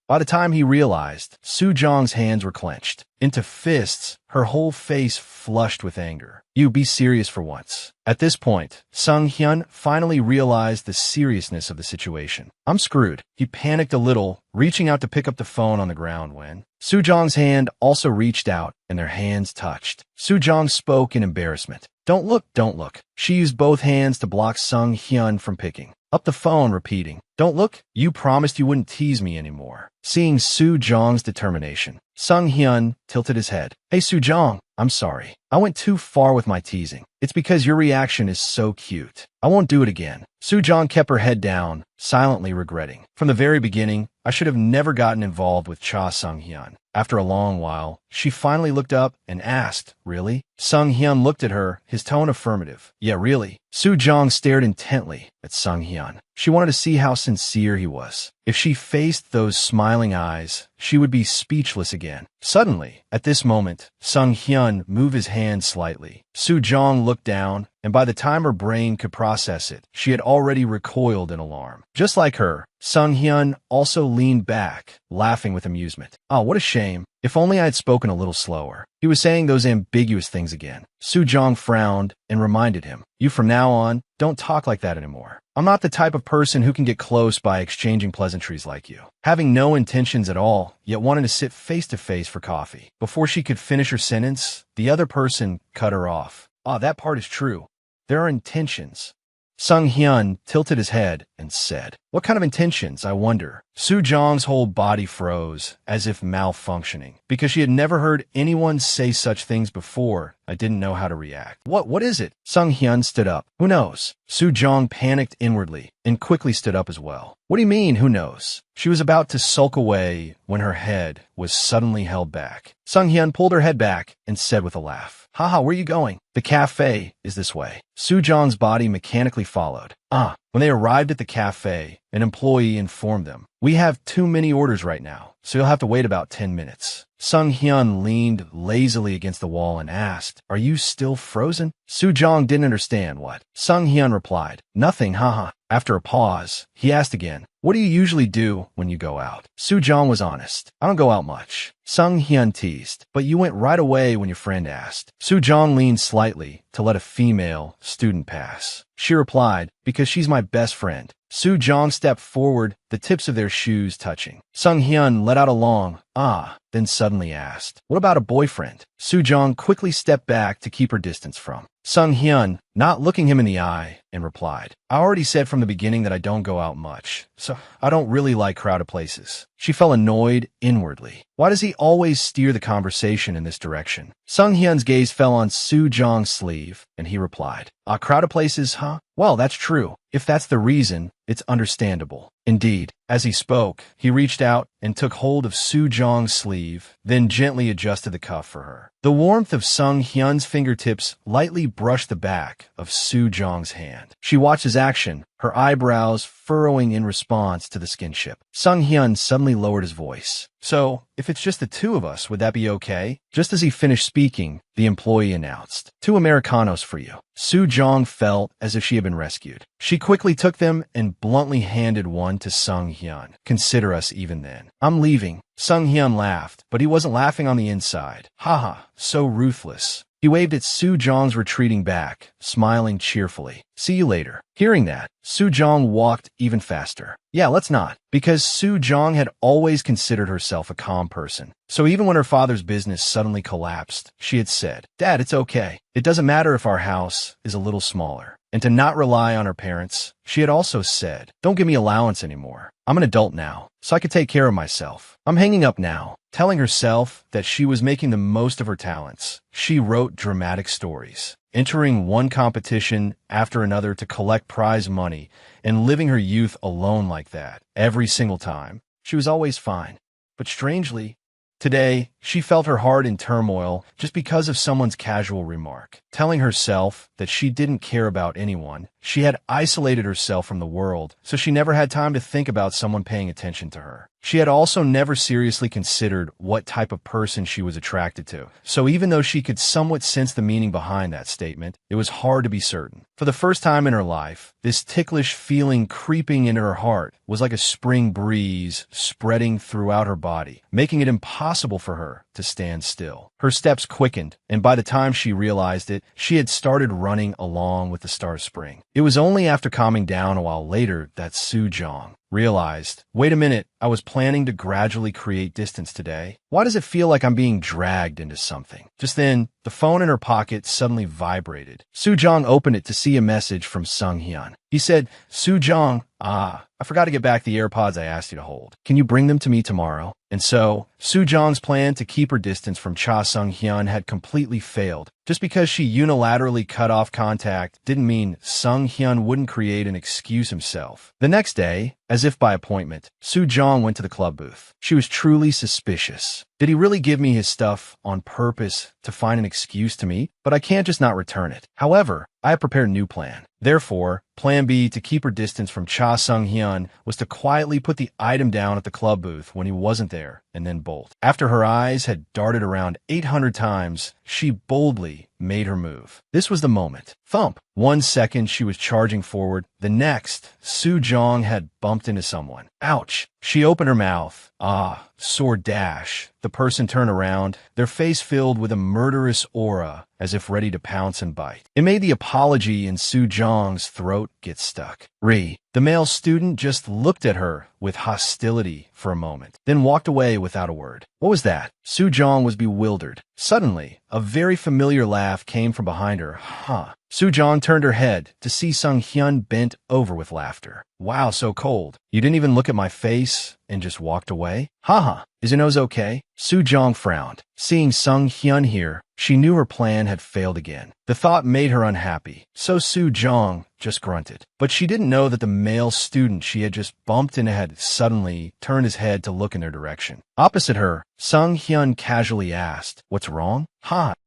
By the time he realized, Sujong's hands were clenched into fists, her whole face flushed with anger. You be serious for once. At this point, Sung-hyun finally realized the seriousness of the situation. I'm screwed. He panicked a little, reaching out to pick up the phone on the ground when Sujong's hand also reached out and their hands touched. Sujong spoke in embarrassment. Don't look, don't look. She used both hands to block Sung Hyun from picking up the phone, repeating, don't look, you promised you wouldn't tease me anymore. Seeing Soo Jong's determination, Sung Hyun tilted his head. Hey Soo Jong, I'm sorry. I went too far with my teasing. It's because your reaction is so cute. I won't do it again. Soo Jong kept her head down, silently regretting. From the very beginning, I should have never gotten involved with Cha Sung Hyun. After a long while, she finally looked up and asked, really? Sung Hyun looked at her, his tone affirmative. Yeah, really. Soo Jong stared intently at Sung Hyun. She wanted to see how sincere he was. If she faced those smiling eyes, she would be speechless again. Suddenly, at this moment, Sung Hyun moved his hand slightly. Soo Jong looked down, and by the time her brain could process it, she had already recoiled in alarm. Just like her, Sung Hyun also leaned back, laughing with amusement. Oh, what a shame. If only I had spoken a little slower. He was saying those ambiguous things again. Soo Jong frowned and reminded him, you from now on, don't talk like that anymore. I'm not the type of person who can get close by exchanging pleasantries like you. Having no intentions at all, yet wanting to sit face to face for coffee. Before she could finish her sentence, the other person cut her off. Ah, that part is true. There are intentions. Sung Hyun tilted his head and said, what kind of intentions, I wonder? Soo Jong's whole body froze, as if malfunctioning. Because she had never heard anyone say such things before, I didn't know how to react. What is it? Sung Hyun stood up. Who knows? Soo Jong panicked inwardly and quickly stood up as well. What do you mean, who knows? She was about to sulk away when her head was suddenly held back. Sung Hyun pulled her head back and said with a laugh, haha, where are you going? The cafe is this way. Soo Jong's body mechanically followed. When they arrived at the cafe, an employee informed them, we have too many orders right now, so you'll have to wait about 10 minutes. Sung Hyun leaned lazily against the wall and asked, are you still frozen? Soo Jong didn't understand what. Sung Hyun replied, nothing, haha. After a pause, he asked again, what do you usually do when you go out? Soo Jong was honest. I don't go out much. Sung Hyun teased, but you went right away when your friend asked. Soo Jong leaned slightly to let a female student pass. She replied, because she's my best friend. Soo Jong stepped forward, the tips of their shoes touching. Sung Hyun let out a long, then suddenly asked, what about a boyfriend? Soo Jong quickly stepped back to keep her distance from Sung Hyun, not looking him in the eye, and replied, I already said from the beginning that I don't go out much, so I don't really like crowded places. She felt annoyed inwardly. Why does he always steer the conversation in this direction? Sung Hyun's gaze fell on Soo Jong's sleeve, and he replied, crowded places, huh? Well, that's true. If that's the reason, it's understandable. Indeed, as he spoke, he reached out and took hold of Soo Jong's sleeve, then gently adjusted the cuff for her. The warmth of Sung Hyun's fingertips lightly brushed the back of Soo Jong's hand. She watched his action, her eyebrows furrowing in response to the skinship. Sung Hyun suddenly lowered his voice. So, if it's just the two of us, would that be okay? Just as he finished speaking, the employee announced, 2 Americanos for you. Soo Jong felt as if she had been rescued. She quickly took them and bluntly handed one to Sung Hyun. Consider us even then. I'm leaving. Sung Hyun laughed, but he wasn't laughing on the inside. Haha, so ruthless. He waved at Soo Jong's retreating back, smiling cheerfully. See you later. Hearing that, Soo Jong walked even faster. Yeah, let's not. Because Soo Jong had always considered herself a calm person. So even when her father's business suddenly collapsed, she had said, Dad, it's okay. It doesn't matter if our house is a little smaller. And to not rely on her parents, she had also said, don't give me allowance anymore. I'm an adult now, so I can take care of myself. I'm hanging up now. Telling herself that she was making the most of her talents, she wrote dramatic stories, entering one competition after another to collect prize money and living her youth alone like that. Every single time, she was always fine. But strangely, today, she felt her heart in turmoil just because of someone's casual remark. Telling herself that she didn't care about anyone, she had isolated herself from the world, so she never had time to think about someone paying attention to her. She had also never seriously considered what type of person she was attracted to. So even though she could somewhat sense the meaning behind that statement, it was hard to be certain. For the first time in her life, this ticklish feeling creeping into her heart was like a spring breeze spreading throughout her body, making it impossible for her to stand still. Her steps quickened, and by the time she realized it, she had started running along with the start of spring. It was only after calming down a while later that Soo Jong realized, wait a minute, I was planning to gradually create distance today. Why does it feel like I'm being dragged into something? Just then, the phone in her pocket suddenly vibrated. Soo-jong opened it to see a message from Sung-hyun. He said, Soo-jong, I forgot to get back the AirPods I asked you to hold. Can you bring them to me tomorrow? And so, Soo-jong's plan to keep her distance from Cha Sung-hyun had completely failed. Just because she unilaterally cut off contact didn't mean Sung-hyun wouldn't create an excuse himself. The next day, as if by appointment, Soo-jong went to the club booth. She was truly suspicious. Did he really give me his stuff on purpose to find an excuse to meet? But I can't just not return it. However, I have prepared a new plan. Therefore, plan B to keep her distance from Cha Sung-hyun was to quietly put the item down at the club booth when he wasn't there and then bolt. After her eyes had darted around 800 times, she boldly made her move. This was the moment. Thump! 1 second she was charging forward. The next, Soo-jong had bumped into someone. Ouch! She opened her mouth. Sword dash. The person turned around, their face filled with a murderous aura, as if ready to pounce and bite. It made the apology in Soo-jong's throat get stuck. The male student just looked at her with hostility for a moment, then walked away without a word. What was that? Soo-jong was bewildered. Suddenly, a very familiar laugh came from behind her. Soo-jong turned her head to see Sung-hyun bent over with laughter. Wow, so cold. You didn't even look at my face and just walked away? Is your nose okay? Soo-jong frowned. Seeing Sung-hyun here, she knew her plan had failed again. The thought made her unhappy, so Soo-jong just grunted. But she didn't know that the male student she had just bumped into had suddenly turned his head to look in their direction. Opposite her, Sung-hyun casually asked, "What's wrong?"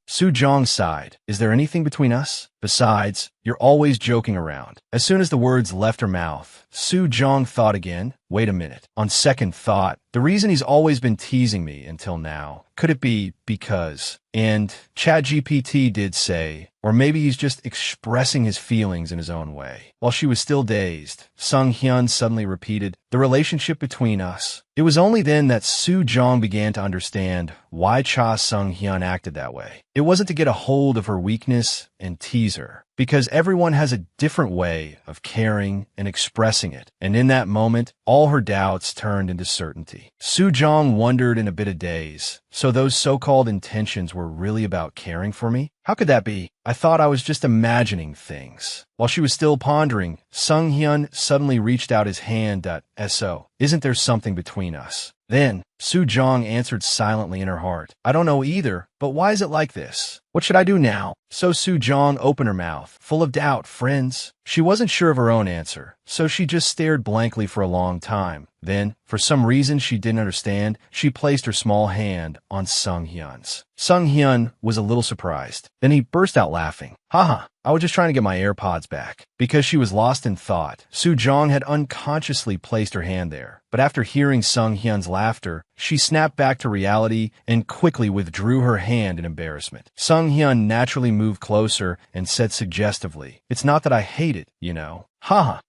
Soo-jong sighed. "Is there anything between us? Besides, you're always joking around." As soon as the words left her mouth, Soo-jong thought again. Wait a minute. On second thought, the reason he's always been teasing me until now, could it be because? And ChatGPT did say, or maybe he's just expressing his feelings in his own way. While she was still dazed, Sung-hyun suddenly repeated, "The relationship between us." It was only then that Soo-jong began to understand why Cha Sung-hyun acted that way. It wasn't to get a hold of her weakness and tease her, because everyone has a different way of caring and expressing it. And in that moment, all her doubts turned into certainty. Soo-jong wondered in a bit of daze. So those so-called intentions were really about caring for me? How could that be? I thought I was just imagining things. While she was still pondering, Sung-hyun suddenly reached out his hand at "So, isn't there something between us?" Then, Soo-jong answered silently in her heart, "I don't know either, but why is it like this? What should I do now?" So Soo-jong opened her mouth, full of doubt, friends. She wasn't sure of her own answer, so she just stared blankly for a long time. Then, for some reason she didn't understand, she placed her small hand on Sung-hyun's. Sung-hyun was a little surprised. Then he burst out laughing. I was just trying to get my AirPods back." Because she was lost in thought, Soo-jong had unconsciously placed her hand there. But after hearing Sung-hyun's laughter, she snapped back to reality and quickly withdrew her hand in embarrassment. Sung-hyun naturally moved closer and said suggestively, "It's not that I hate it, you know."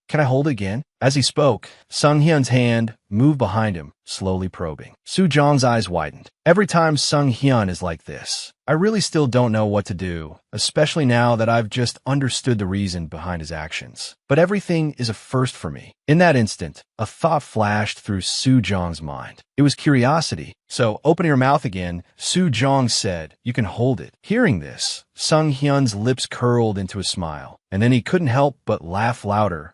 Can I hold it again? As he spoke, Sung-hyun's hand moved behind him, slowly probing. Soo-jong's eyes widened. Every time Sung-hyun is like this, I really still don't know what to do, especially now that I've just understood the reason behind his actions. But everything is a first for me. In that instant, a thought flashed through Soo-jong's mind. It was curiosity. So, opening her mouth again, Soo-jong said, "You can hold it." Hearing this, Sung-hyun's lips curled into a smile, and then he couldn't help but laugh louder.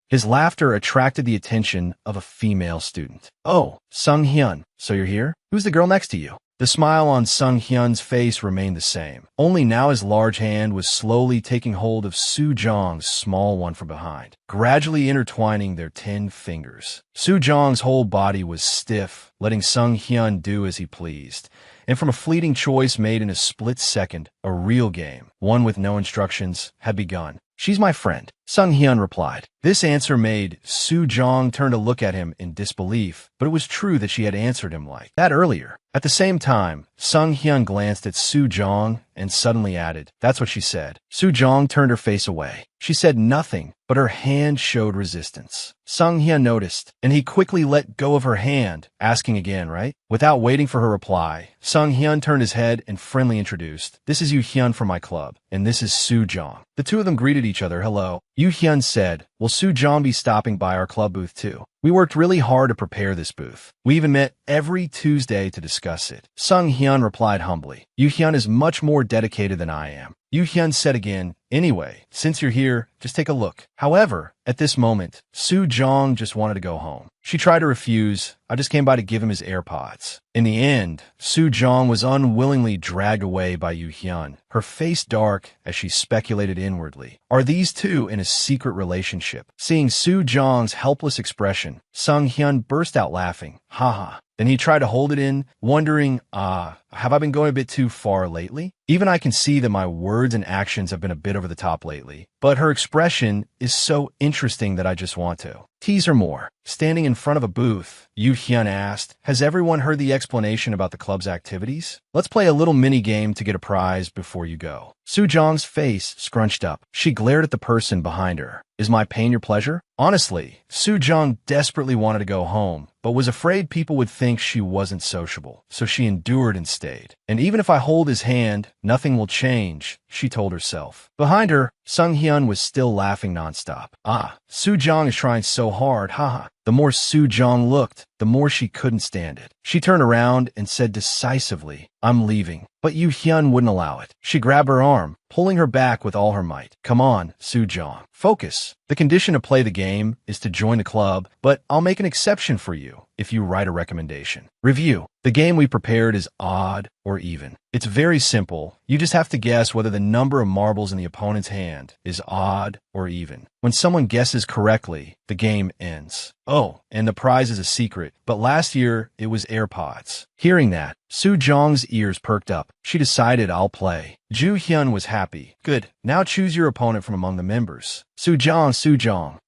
His laughter attracted the attention of a female student. "Oh, Sung-hyun, so you're here? Who's the girl next to you?" The smile on Sung-hyun's face remained the same, only now his large hand was slowly taking hold of Soo-jong's small one from behind, gradually intertwining their 10 fingers. Soo-jong's whole body was stiff, letting Sung-hyun do as he pleased. And from a fleeting choice made in a split second, a real game, one with no instructions, had begun. "She's my friend," Sung-hyun replied. This answer made Soo-jong turn to look at him in disbelief, but it was true that she had answered him like that earlier. At the same time, Sung-hyun glanced at Soo-jong and suddenly added, "That's what she said." Soo-jong turned her face away. She said nothing, but her hand showed resistance. Sung-hyun noticed, and he quickly let go of her hand, asking again, "Right?" Without waiting for her reply, Sung-hyun turned his head and friendly introduced, "This is Yu-hyun from my club, and this is Soo-jong." The two of them greeted each other. "Hello." Yu-hyun said, will Soo Jong be stopping by our club booth too? We worked really hard to prepare this booth. We even met every Tuesday to discuss it. Sung Hyun replied humbly. Yoo Hyun is much more dedicated than I am. Yoo Hyun said again, anyway, since you're here, just take a look. However, at this moment, Soo Jong just wanted to go home. She tried to refuse. I just came by to give him his AirPods. In the end, Soo Jong was unwillingly dragged away by Yoo Hyun, her face dark as she speculated inwardly. Are these two in a secret relationship? Seeing Soo Jong's helpless expression, Sung Hyun burst out laughing. Haha. Then he tried to hold it in, wondering, have I been going a bit too far lately? Even I can see that my words and actions have been a bit over the top lately, but her expression is so interesting that I just want to tease her more. Standing in front of a booth, Yoo Hyun asked, has everyone heard the explanation about the club's activities? Let's play a little mini game to get a prize before you go. Soo Jong's face scrunched up. She glared at the person behind her. Is my pain your pleasure? Honestly, Soo Jong desperately wanted to go home, but was afraid people would think she wasn't sociable, so she endured and stayed. And even if I hold his hand, nothing will change, she told herself. Behind her, Sung Hyun was still laughing nonstop. Soo Jong is trying so hard, haha. The more Soo Jong looked, the more she couldn't stand it. She turned around and said decisively, I'm leaving. But Yoo Hyun wouldn't allow it. She grabbed her arm, pulling her back with all her might. Come on, Soo Jong. Focus. The condition to play the game is to join the club, but I'll make an exception for you if you write a recommendation. Review. The game we prepared is odd or even. It's very simple. You just have to guess whether the number of marbles in the opponent's hand is odd or even. When someone guesses correctly, the game ends. Oh, and the prize is a secret, but last year it was AirPods. Hearing that, Soo Jong's ears perked up. She decided I'll play. Joo Hyun was happy. Good. Now choose your opponent from among the members. Soo Jong.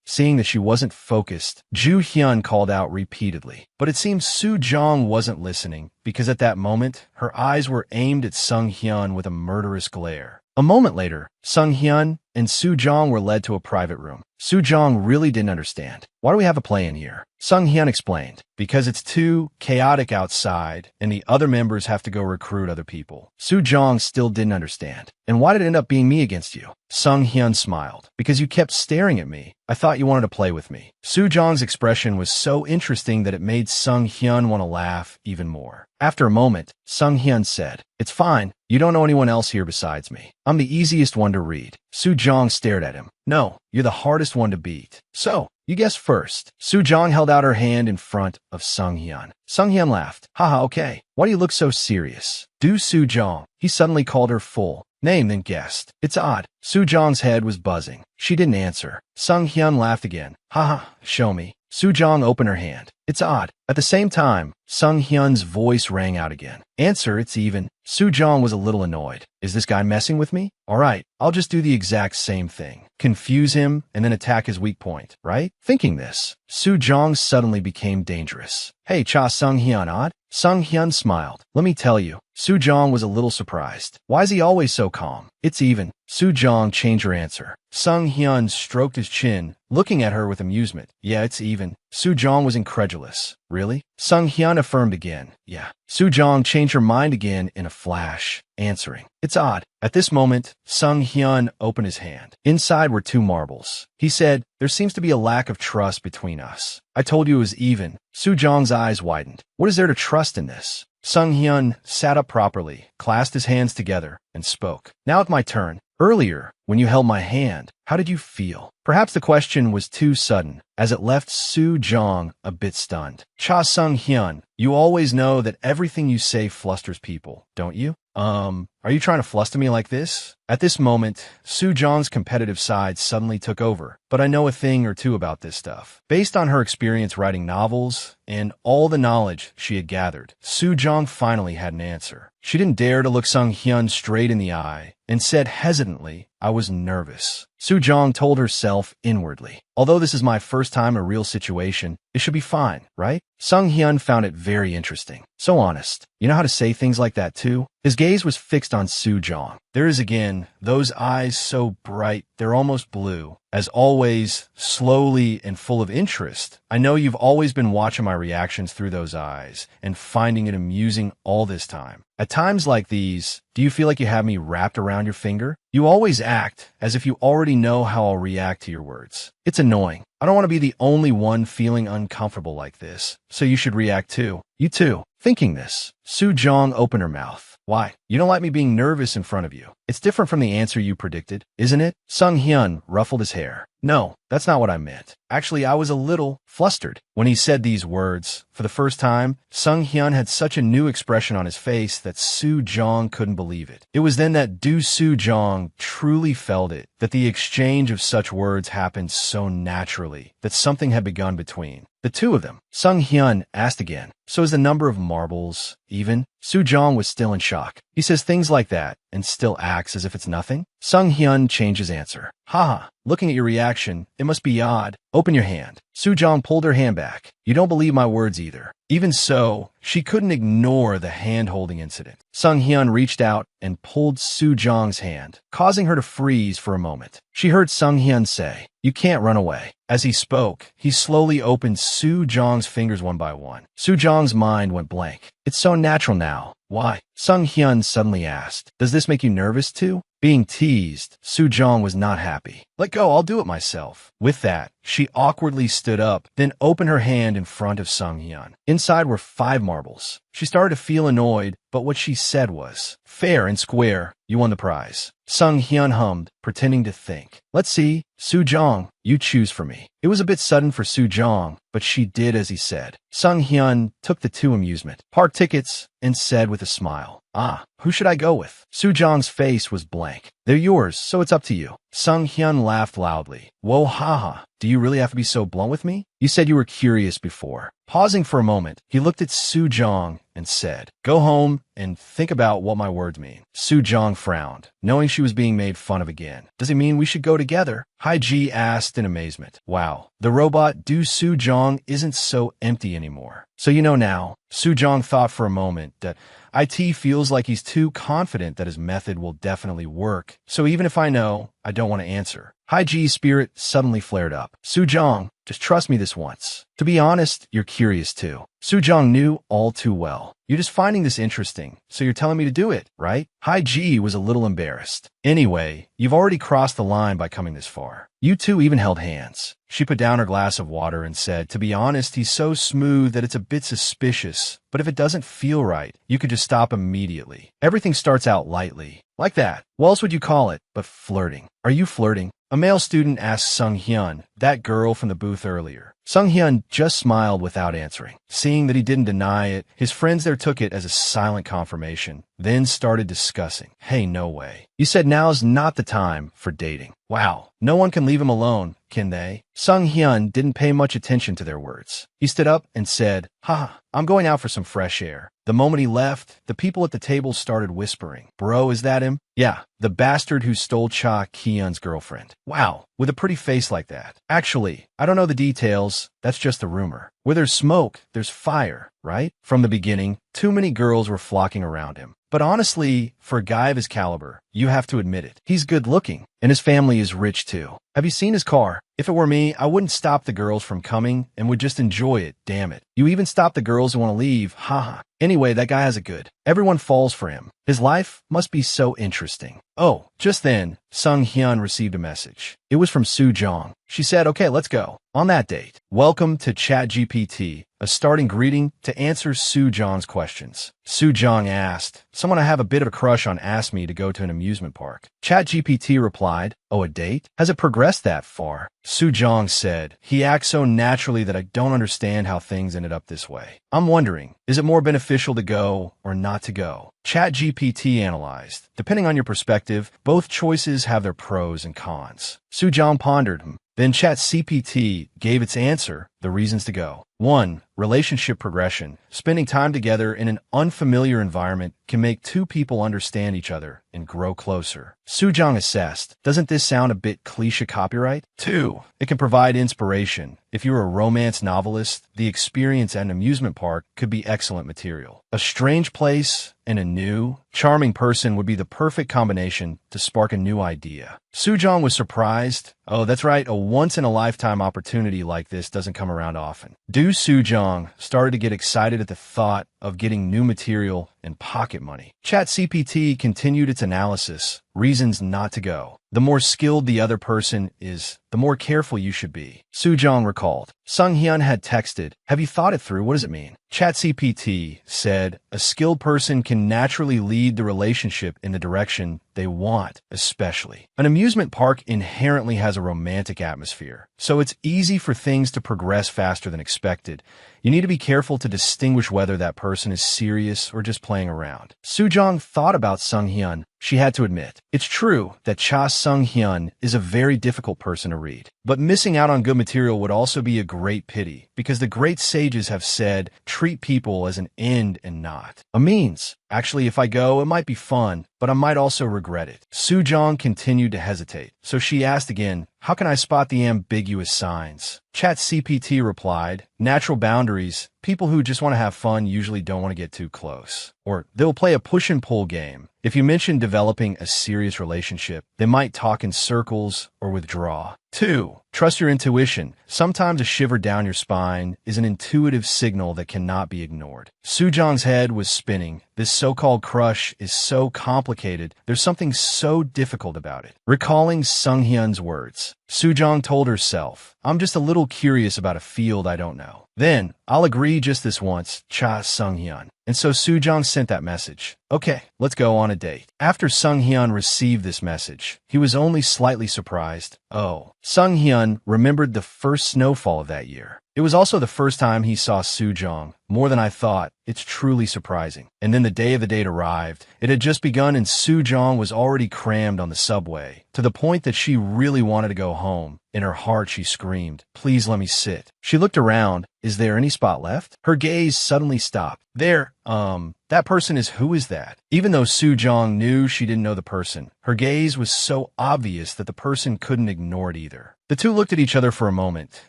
Seeing that she wasn't focused, Joo Hyun called out repeatedly. But it seems Soo Jong wasn't listening, because at that moment, her eyes were aimed at Sung Hyun with a murderous glare. A moment later, Sung Hyun and Soo Jong were led to a private room. Soo Jong really didn't understand. Why do we have a play in here? Sung Hyun explained. Because it's too chaotic outside, and the other members have to go recruit other people. Soo Jong still didn't understand. And why did it end up being me against you? Sung Hyun smiled. Because you kept staring at me. I thought you wanted to play with me. Soo Jong's expression was so interesting that it made Sung Hyun want to laugh even more. After a moment, Sung Hyun said, it's fine. You don't know anyone else here besides me. I'm the easiest one to read. Soo Jong stared at him. No, you're the hardest one to beat. So, you guess first. Soo Jong held out her hand in front of Sung Hyun. Sung Hyun laughed. Haha, okay. Why do you look so serious? Do Soo Jong. He suddenly called her full name, then guessed. It's odd. Soo Jong's head was buzzing. She didn't answer. Sung Hyun laughed again. Haha, show me. Soo Jong opened her hand. It's odd. At the same time, Sung Hyun's voice rang out again. Answer, it's even. Soo Jong was a little annoyed. Is this guy messing with me? Alright, I'll just do the exact same thing. Confuse him and then attack his weak point, right? Thinking this, Soo Jong suddenly became dangerous. Hey, Cha Sung Hyun, odd? Sung Hyun smiled. Let me tell you, Soo Jong was a little surprised. Why is he always so calm? It's even. Soo Jong changed her answer. Sung Hyun stroked his chin, looking at her with amusement. Yeah, it's even. Soo Jong was incredulous. Really? Sung Hyun affirmed again. Yeah. Soo Jong changed her mind again in a flash, answering. It's odd. At this moment, Sung Hyun opened his hand. Inside were 2 marbles. He said, there seems to be a lack of trust between us. I told you it was even. Soo Jong's eyes widened. What is there to trust in this? Sung Hyun sat up properly, clasped his hands together, and spoke. Now it's my turn. Earlier, when you held my hand, how did you feel? Perhaps the question was too sudden, as it left Soo Jong a bit stunned. Cha Sung Hyun, you always know that everything you say flusters people, don't you? Are you trying to fluster me like this? At this moment, Soo Jong's competitive side suddenly took over, but I know a thing or two about this stuff. Based on her experience writing novels and all the knowledge she had gathered, Soo Jong finally had an answer. She didn't dare to look Sung Hyun straight in the eye and said hesitantly, I was nervous. Soo Jong told herself inwardly, although this is my first time in a real situation, it should be fine, right? Sung Hyun found it very interesting. So honest. You know how to say things like that too? His gaze was fixed fixed on Soo-jong. There is again, those eyes so bright, they're almost blue. As always, slowly and full of interest. I know you've always been watching my reactions through those eyes and finding it amusing all this time. At times like these, do you feel like you have me wrapped around your finger? You always act as if you already know how I'll react to your words. It's annoying. I don't want to be the only one feeling uncomfortable like this, so you should react too. You too. Thinking this, Soo-jong opened her mouth. Why? You don't like me being nervous in front of you. It's different from the answer you predicted, isn't it? Sung-hyun ruffled his hair. No, that's not what I meant. Actually, I was a little flustered. When he said these words, for the first time, Sung-hyun had such a new expression on his face that Soo-jong couldn't believe it. It was then that Soo-jong truly felt it, that the exchange of such words happened so naturally, that something had begun between the two of them. Sung-hyun asked again, so is the number of marbles even? Soo-jong was still in shock. He says things like that and still acts as if it's nothing? Sung-hyun changed his answer. Haha, looking at your reaction, it must be odd. Open your hand. Soo-jong pulled her hand back. You don't believe my words either. Even so, she couldn't ignore the hand-holding incident. Sung-hyun reached out and pulled Soo-jong's hand, causing her to freeze for a moment. She heard Sung-hyun say, you can't run away. As he spoke, he slowly opened Soo-jong's fingers one by one. Soo-jong's mind went blank. It's so natural now. Why? Sung-hyun suddenly asked. Does this make you nervous too? Being teased, Soo-jong was not happy. Let go, I'll do it myself. With that, she awkwardly stood up, then opened her hand in front of Sung-hyun. Inside were 5 marbles. She started to feel annoyed, but what she said was, fair and square, you won the prize. Sung-hyun hummed, pretending to think. Let's see, Soo-jong, you choose for me. It was a bit sudden for Soo-jong, but she did as he said. Sung-hyun took the 2 amusement park tickets and said with a smile, ah, who should I go with? Soo-jong's face was blank. They're yours, so it's up to you. Sung-hyun laughed loudly. Whoa, haha, do you really have to be so blunt with me? You said you were curious before. Pausing for a moment, he looked at Soo-jong and said, go home and think about what my words mean. Soo-jong frowned, knowing she was being made fun of again. Does it mean we should go together? Haiji asked in amazement. Wow, the robot Soo-jong isn't so empty anymore. So you know now, Soo-jong thought for a moment that IT feels like he's too confident that his method will definitely work. So even if I know, I don't want to answer. Haiji's spirit suddenly flared up. Soo-jong, just trust me this once. To be honest, you're curious too. Soo-jong knew all too well. You're just finding this interesting, so you're telling me to do it, right? Haiji was a little embarrassed. Anyway, you've already crossed the line by coming this far. You two even held hands. She put down her glass of water and said, to be honest, he's so smooth that it's a bit suspicious. But if it doesn't feel right, you could just stop immediately. Everything starts out lightly. Like that. What else would you call it but flirting? Are you flirting? A male student asked Sung-hyun, that girl from the booth earlier. Sung-hyun just smiled without answering. Seeing that he didn't deny it, his friends there took it as a silent confirmation, then started discussing. Hey, no way. You said now's not the time for dating. Wow, no one can leave him alone, can they? Sung-hyun didn't pay much attention to their words. He stood up and said, haha, I'm going out for some fresh air. The moment he left, the people at the table started whispering. Bro, is that him? Yeah, the bastard who stole Cha Kyun's girlfriend. Wow, with a pretty face like that. Actually, I don't know the details. That's just a rumor. Where there's smoke, there's fire, right? From the beginning, too many girls were flocking around him. But honestly, for a guy of his caliber, you have to admit it. He's good looking, and his family is rich too. Have you seen his car? If it were me, I wouldn't stop the girls from coming and would just enjoy it, damn it. You even stop the girls who want to leave, haha. Anyway, that guy has it good. Everyone falls for him. His life must be so interesting. Oh, just then, Sung-hyun received a message. It was from Soo-jong. She said, okay, let's go. On that date, welcome to ChatGPT, a starting greeting to answer Soo-jong's questions. Soo-jong asked, someone I have a bit of a crush on asked me to go to an amusement park. ChatGPT replied, oh, a date? Has it progressed that far? Soo-jong said, he acts so naturally that I don't understand how things ended up this way. I'm wondering, is it more beneficial to go or not to go? ChatGPT analyzed. Depending on your perspective, both choices have their pros and cons. Soo-jong pondered. Then ChatGPT gave its answer, the reasons to go. 1. Relationship progression. Spending time together in an unfamiliar environment can make two people understand each other and grow closer. Sujong assessed, doesn't this sound a bit cliché copyright? 2. It can provide inspiration. If you're a romance novelist, the experience at an amusement park could be excellent material. A strange place and a new, charming person would be the perfect combination to spark a new idea. Sujong was surprised. Oh, that's right, a once-in-a-lifetime opportunity like this doesn't come around often. Du Sujong started to get excited at the thought of getting new material and pocket money. ChatGPT continued its analysis. Reasons not to go. The more skilled the other person is, the more careful you should be. Sujong recalled. Sung Hyun had texted, have you thought it through? What does it mean? ChatGPT said, a skilled person can naturally lead the relationship in the direction they want, especially. An amusement park inherently has a romantic atmosphere, so it's easy for things to progress faster than expected. You need to be careful to distinguish whether that person is serious or just playing around. Sujong thought about Sung Hyun. She had to admit, it's true that Cha Sung Hyun is a very difficult person to read. But missing out on good material would also be a great pity, because the great sages have said, treat people as an end and not a means. Actually, if I go, it might be fun, but I might also regret it. Sujong continued to hesitate, so she asked again, how can I spot the ambiguous signs? ChatGPT replied, natural boundaries. People who just want to have fun usually don't want to get too close. Or they'll play a push and pull game. If you mention developing a serious relationship, they might talk in circles or withdraw. 2. Trust your intuition. Sometimes a shiver down your spine is an intuitive signal that cannot be ignored. Sujong's head was spinning. This so-called crush is so complicated. There's something so difficult about it. Recalling Sung Hyun's words, Sujong told herself, I'm just a little curious about a field I don't know. Then, I'll agree just this once, Cha Sung Hyun. And so Sujong sent that message. Okay, let's go on a date. After Sung Hyun received this message, he was only slightly surprised. Oh, Sung Hyun remembered the first snowfall of that year. It was also the first time he saw Sujong. More than I thought. It's truly surprising. And then the day of the date arrived. It had just begun and Sujong was already crammed on the subway, to the point that she really wanted to go home. In her heart, she screamed, please let me sit. She looked around. Is there any spot left? Her gaze suddenly stopped. There, that person is who is that? Even though Sujong knew she didn't know the person, her gaze was so obvious that the person couldn't ignore it either. The two looked at each other for a moment,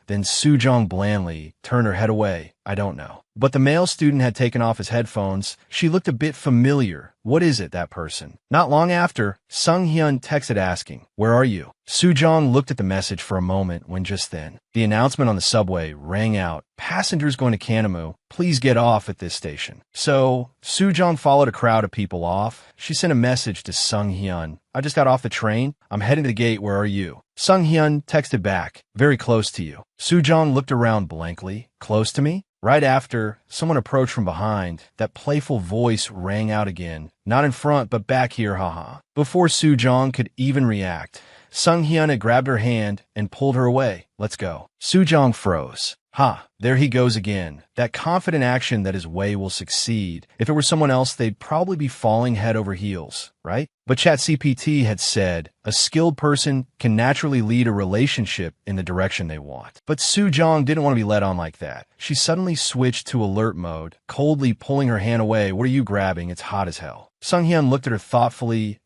then Sujong blandly turned her head away. I don't know. But the male student had taken off his headphones. She looked a bit familiar. What is it, that person? Not long after, Sung Hyun texted asking, where are you? Sujong looked at the message for a moment when just then, the announcement on the subway rang out, passengers going to Kanamu, please get off at this station. So, Sujong followed a crowd of people off. She sent a message to Sung Hyun. I just got off the train. I'm heading to the gate. Where are you? Sung Hyun texted back, very close to you. Sujong looked around blankly. Close to me? Right after, someone approached from behind. That playful voice rang out again. Not in front, but back here, haha. Before Sujong could even react, Sung Hyun had grabbed her hand and pulled her away. Let's go. Sujong froze. Ha, there he goes again. That confident action that his way will succeed. If it were someone else, they'd probably be falling head over heels, right? But ChatGPT had said, a skilled person can naturally lead a relationship in the direction they want. But Sujong didn't want to be led on like that. She suddenly switched to alert mode, coldly pulling her hand away. What are you grabbing? It's hot as hell. Sung Hyun looked at her thoughtfully.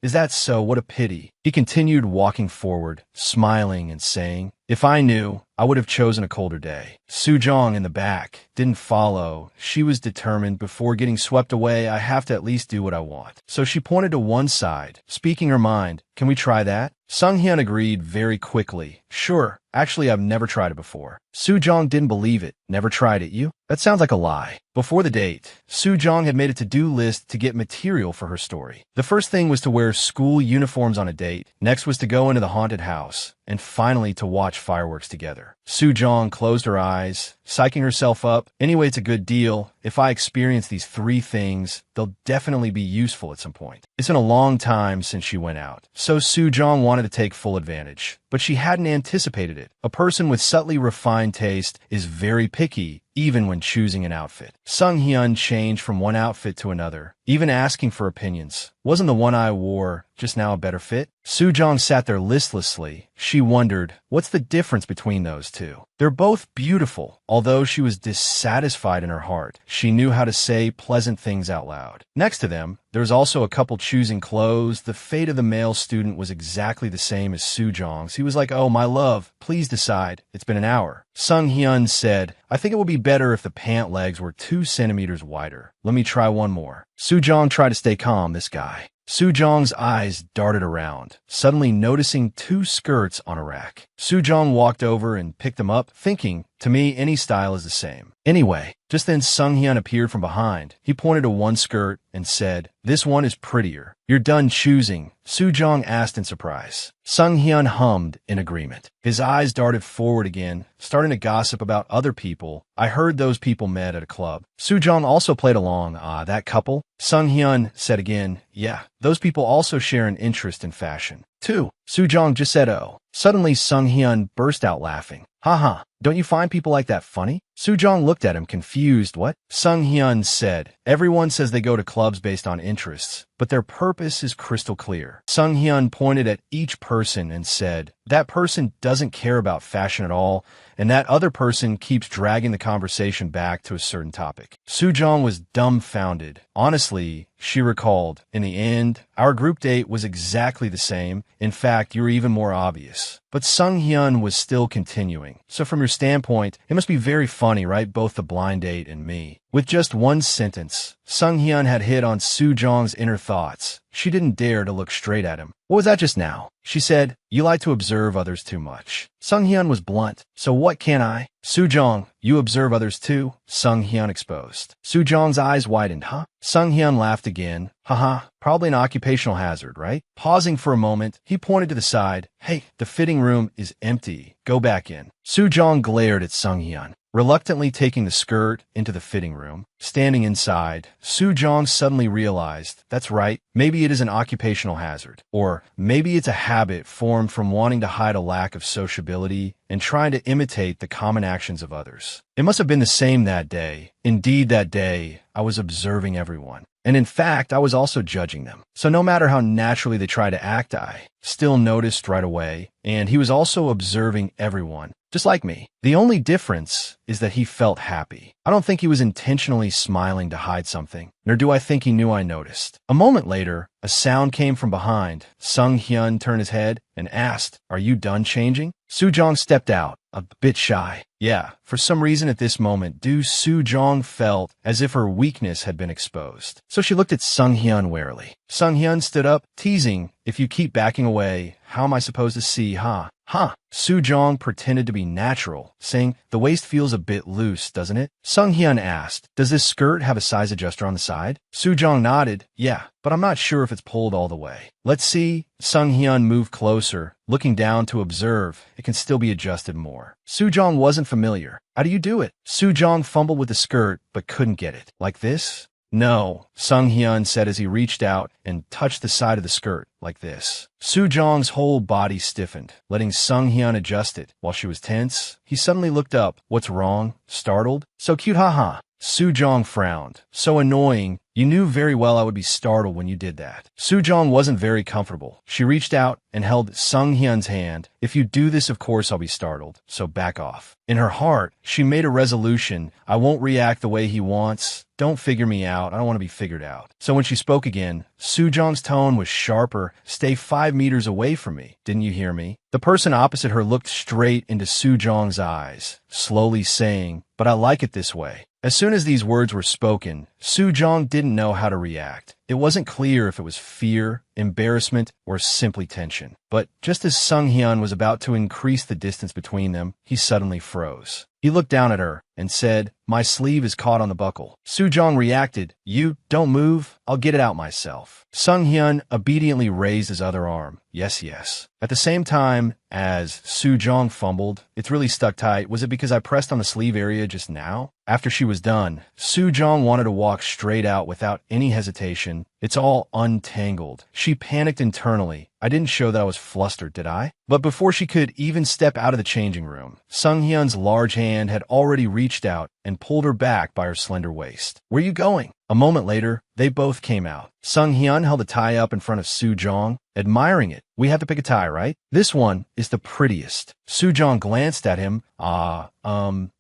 Is that so? What a pity. He continued walking forward, smiling and saying, if I knew, I would have chosen a colder day. Sujong in the back didn't follow. She was determined, before getting swept away, I have to at least do what I want. So she pointed to one side, speaking her mind. Can we try that? Sung Hyun agreed very quickly. Sure. Actually, I've never tried it before. Sujong didn't believe it. Never tried it, you? That sounds like a lie. Before the date, Sujong had made a to-do list to get material for her story. The first thing was to wear school uniforms on a date. Next was to go into the haunted house. And finally to watch fireworks together. Sujong closed her eyes, psyching herself up. Anyway, it's a good deal. If I experience these 3 things, they'll definitely be useful at some point. It's been a long time since she went out, so Sujong wanted to take full advantage. But but she hadn't anticipated it. A person with subtly refined taste is very picky, even when choosing an outfit. Sung Hyun changed from one outfit to another, even asking for opinions. Wasn't the one I wore just now a better fit? Soo-jong sat there listlessly. She wondered, what's the difference between those two? They're both beautiful. Although she was dissatisfied in her heart, she knew how to say pleasant things out loud. Next to them, there was also a couple choosing clothes. The fate of the male student was exactly the same as Soo-jong's. He was like, oh, my love, please decide. It's been an hour. Sung Hyun said, I think it would be better if the pant legs were 2 centimeters wider. Let me try one more. Soo-jong tried to stay calm, this guy. Soo-jong's eyes darted around, suddenly noticing 2 skirts on a rack. Soo-jong walked over and picked them up, thinking, to me, any style is the same. Anyway, just then Sung Hyun appeared from behind. He pointed to one skirt and said, this one is prettier. You're done choosing? Soo-jong asked in surprise. Sung Hyun hummed in agreement. His eyes darted forward again, starting to gossip about other people. I heard those people met at a club. Soo-jong also played along. That couple? Sung Hyun said again, yeah, those people also share an interest in fashion. Too. Soo-jong just said, oh. Suddenly Sung Hyun burst out laughing. Haha, don't you find people like that funny? Soo-jong looked at him confused. What? Sung Hyun said, everyone says they go to clubs based on interests, but their purpose is crystal clear. Sung Hyun pointed at each person and said, that person doesn't care about fashion at all, and that other person keeps dragging the conversation back to a certain topic. Soo-jong was dumbfounded. Honestly, she recalled, in the end, our group date was exactly the same. In fact, you were even more obvious. But Sung Hyun was still continuing. So from your standpoint, it must be very funny, right? Both the blind date and me. With just one sentence, Sung Hyun had hit on Soo-jong's inner thoughts. She didn't dare to look straight at him. What was that just now? She said, you like to observe others too much. Sung Hyun was blunt. So what can I? Soo-jong, you observe others too? Sung Hyun exposed. Soo-jong's eyes widened. Huh? Sung Hyun laughed again. Haha, probably an occupational hazard, right? Pausing for a moment, he pointed to the side. Hey, the fitting room is empty. Go back in. Soo-jong glared at Sung Hyun, reluctantly taking the skirt into the fitting room. Standing inside, Soo-jong suddenly realized, that's right, maybe it is an occupational hazard. Or maybe it's a habit formed from wanting to hide a lack of sociability and trying to imitate the common actions of others. It must have been the same that day. Indeed, that day, I was observing everyone. And in fact, I was also judging them. So no matter how naturally they try to act, I still noticed right away. And he was also observing everyone, just like me. The only difference is that he felt happy. I don't think he was intentionally smiling to hide something, nor do I think he knew I noticed. A moment later, a sound came from behind. Sung Hyun turned his head and asked, are you done changing? Soo-jong stepped out, a bit shy. Yeah, for some reason at this moment, Soo-jong felt as if her weakness had been exposed. So she looked at Sung Hyun warily. Sung Hyun stood up, teasing, if you keep backing away, how am I supposed to see, huh? Huh. Soo-jong pretended to be natural, saying, the waist feels a bit loose, doesn't it? Sung Hyun asked, does this skirt have a size adjuster on the side? Soo-jong nodded, yeah, but I'm not sure if it's pulled all the way. Let's see. Sung Hyun moved closer, looking down to observe. It can still be adjusted more. Soo-jong wasn't familiar. How do you do it? Soo-jong fumbled with the skirt, but couldn't get it. Like this? No, Sung Hyun said as he reached out and touched the side of the skirt, like this. Soo-jong's whole body stiffened, letting Sung Hyun adjust it. While she was tense, he suddenly looked up. What's wrong? Startled? So cute, haha. Soo-jong frowned. So annoying. You knew very well I would be startled when you did that. Soo-jong wasn't very comfortable. She reached out and held Sung Hyun's hand. If you do this, of course I'll be startled, so back off. In her heart, she made a resolution. I won't react the way he wants. Don't figure me out. I don't want to be figured out. So when she spoke again, Soo-jong's tone was sharper. Stay 5 meters away from me. Didn't you hear me? The person opposite her looked straight into Soo-jong's eyes, slowly saying, but I like it this way. As soon as these words were spoken, Soo-jong didn't know how to react. It wasn't clear if it was fear, embarrassment, or simply tension. But just as Sung Hyun was about to increase the distance between them, he suddenly froze. He looked down at her and said, my sleeve is caught on the buckle. Soo-jong reacted, you, don't move, I'll get it out myself. Sung Hyun obediently raised his other arm. Yes, yes. At the same time as Soo-jong fumbled, it's really stuck tight. Was it because I pressed on the sleeve area just now? After she was done, Soo-jong wanted to walk straight out without any hesitation. It's all untangled. She panicked internally. I didn't show that I was flustered, did I? But before she could even step out of the changing room, Sung-hyun's large hand had already reached out and pulled her back by her slender waist. Where are you going? A moment later, they both came out. Sung-hyun held a tie up in front of Soo-jong, admiring it. We have to pick a tie, right? This one is the prettiest. Soo-jong glanced at him.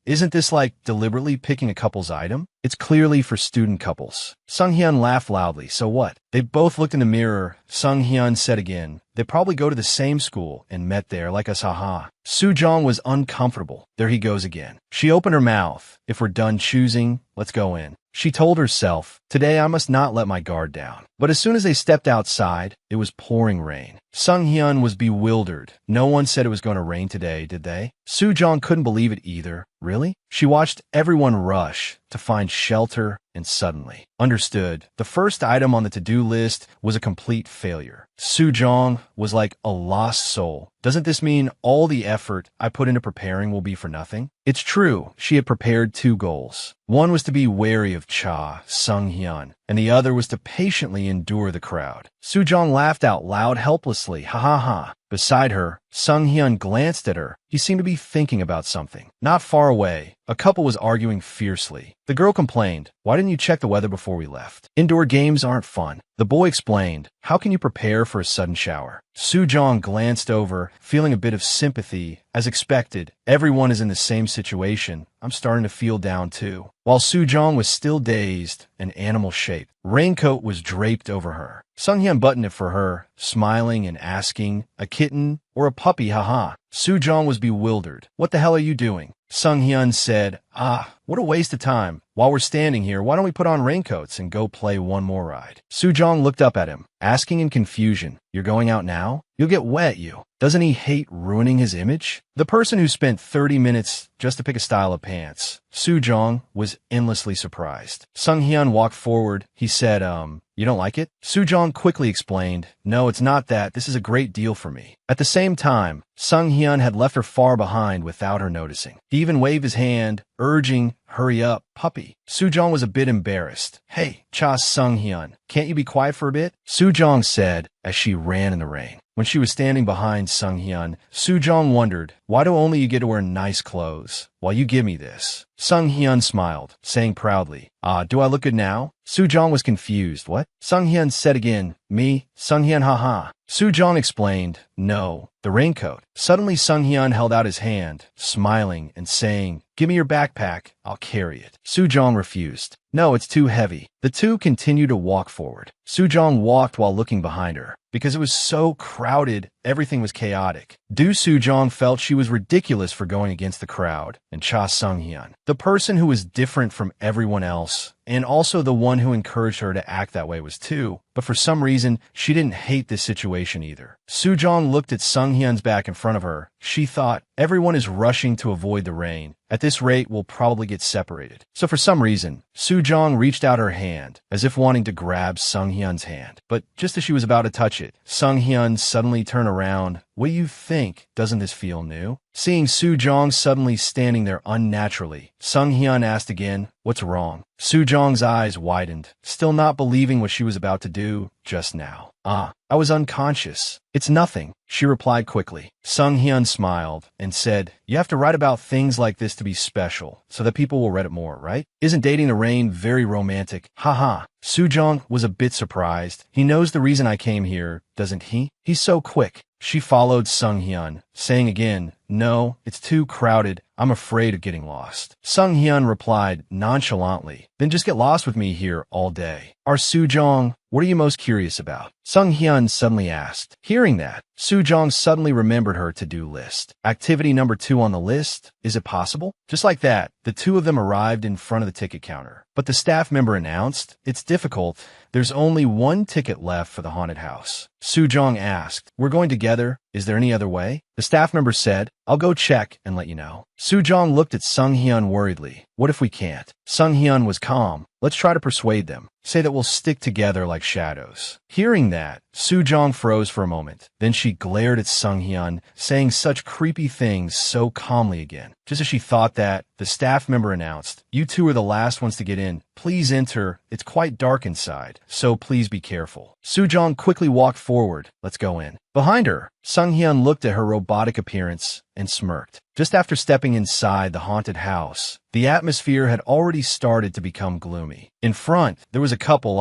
Isn't this like deliberately picking a couple's item? It's clearly for student couples. Sung-hyun laughed loudly. So what? They both looked in the mirror. Sung-hyun said again, they probably go to the same school and met there like us, haha. Soo-jong was uncomfortable. There he goes again. She opened her mouth. If we're done choosing, let's go in. She told herself, today I must not let my guard down. But as soon as they stepped outside, it was pouring rain. Sung-hyun was bewildered. No one said it was going to rain today, did they? Soo-jong couldn't believe it either. Really? She watched everyone rush to find shelter and suddenly understood. The first item on the to-do list was a complete failure. Soo-jong was like a lost soul. Doesn't this mean all the effort I put into preparing will be for nothing? It's true, she had prepared 2 goals. One was to be wary of Cha, Sung-hyun, and the other was to patiently endure the crowd. Soo-jong laughed out loud helplessly, ha ha ha. Beside her, Sung-hyun glanced at her. He seemed to be thinking about something. Not far away, a couple was arguing fiercely. The girl complained, why didn't you check the weather before we left? Indoor games aren't fun. The boy explained, how can you prepare for a sudden shower? Soo-jong glanced over, feeling a bit of sympathy. As expected, everyone is in the same situation. I'm starting to feel down too. While Soo-jong was still dazed, an animal-shaped raincoat was draped over her. Sung-hyun buttoned it for her, smiling and asking, a kitten or a puppy, haha. Soo-jong was bewildered. What the hell are you doing? Sung-hyun said, what a waste of time. While we're standing here, why don't we put on raincoats and go play one more ride? Soo-jong looked up at him, asking in confusion, you're going out now? You'll get wet, you. Doesn't he hate ruining his image? The person who spent 30 minutes just to pick a style of pants. Soo-jong was endlessly surprised. Sung-hyun walked forward. He said, you don't like it? Soo-jong quickly explained, no, it's not that. This is a great deal for me. At the same time, Sung-hyun had left her far behind without her noticing. He even waved his hand, urging, hurry up, puppy. Soo-jong was a bit embarrassed. Hey, Cha Sung-hyun, can't you be quiet for a bit? Soo-jong said as she ran in the rain. When she was standing behind Sung-hyun, Soo-jong wondered, why do only you get to wear nice clothes while you give me this? Sung-hyun smiled, saying proudly, do I look good now? Soo-jong was confused. What? Sung-hyun said again, me? Sung-hyun, haha. Soo-jong explained, no, the raincoat. Suddenly Sung-hyun held out his hand, smiling and saying, give me your backpack, I'll carry it. Soo-jong refused. No, it's too heavy. The two continued to walk forward. Soo-jong walked while looking behind her. Because it was so crowded, everything was chaotic. Soo-jong felt she was ridiculous for going against the crowd, and Cha Sung-hyun, the person who was different from everyone else, and also the one who encouraged her to act that way was too. But for some reason, she didn't hate this situation either. Soo-jong looked at Sung-hyun's back in front of her. She thought, everyone is rushing to avoid the rain. At this rate, we'll probably get separated. So for some reason, Soo-jong reached out her hand, as if wanting to grab Sung-hyun's hand. But just as she was about to touch it, Sung-hyun suddenly turned around. What do you think? Doesn't this feel new? Seeing Soo-jong suddenly standing there unnaturally, Sung-hyun asked again, what's wrong? Soo-jong's eyes widened, still not believing what she was about to do just now. I was unconscious. It's nothing, she replied quickly. Sung-hyun smiled and said, you have to write about things like this to be special, so that people will read it more, right? Isn't dating the rain very romantic? Haha. Soo-jong was a bit surprised. He knows the reason I came here, doesn't he? He's so quick. She followed Sung-hyun, saying again, no, it's too crowded. I'm afraid of getting lost. Sung-hyun replied nonchalantly, then just get lost with me here all day. Soo-jong, what are you most curious about? Sung-hyun suddenly asked. Hearing that, Soo-jong suddenly remembered her to-do list. Activity number 2 on the list, is it possible? Just like that, the two of them arrived in front of the ticket counter. But the staff member announced, it's difficult. There's only one ticket left for the haunted house. Soo-jong asked, we're going together. Is there any other way? The staff member said, I'll go check and let you know. Soo-jong looked at Sung-hyun worriedly. What if we can't? Sung-hyun was calm. Let's try to persuade them. Say that we'll stick together like shadows. Hearing that, Soo-jong froze for a moment. Then she glared at Sung-hyun, saying such creepy things so calmly again. Just as she thought that, the staff member announced, "You two are the last ones to get in. Please enter. It's quite dark inside, so please be careful." Soo-jong quickly walked forward. "Let's go in." Behind her, Sung-hyun looked at her robotic appearance and smirked. Just after stepping inside the haunted house, the atmosphere had already started to become gloomy. In front, there was a couple.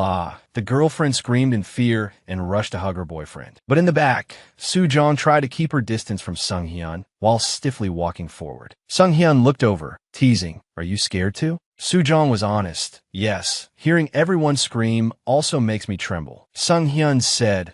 The girlfriend screamed in fear and rushed to hug her boyfriend. But in the back, Soo-jong tried to keep her distance from Sung-hyun while stiffly walking forward. Sung-hyun looked over, teasing, "Are you scared too?" Soo-jong was honest. "Yes, hearing everyone scream also makes me tremble." Sung-hyun said,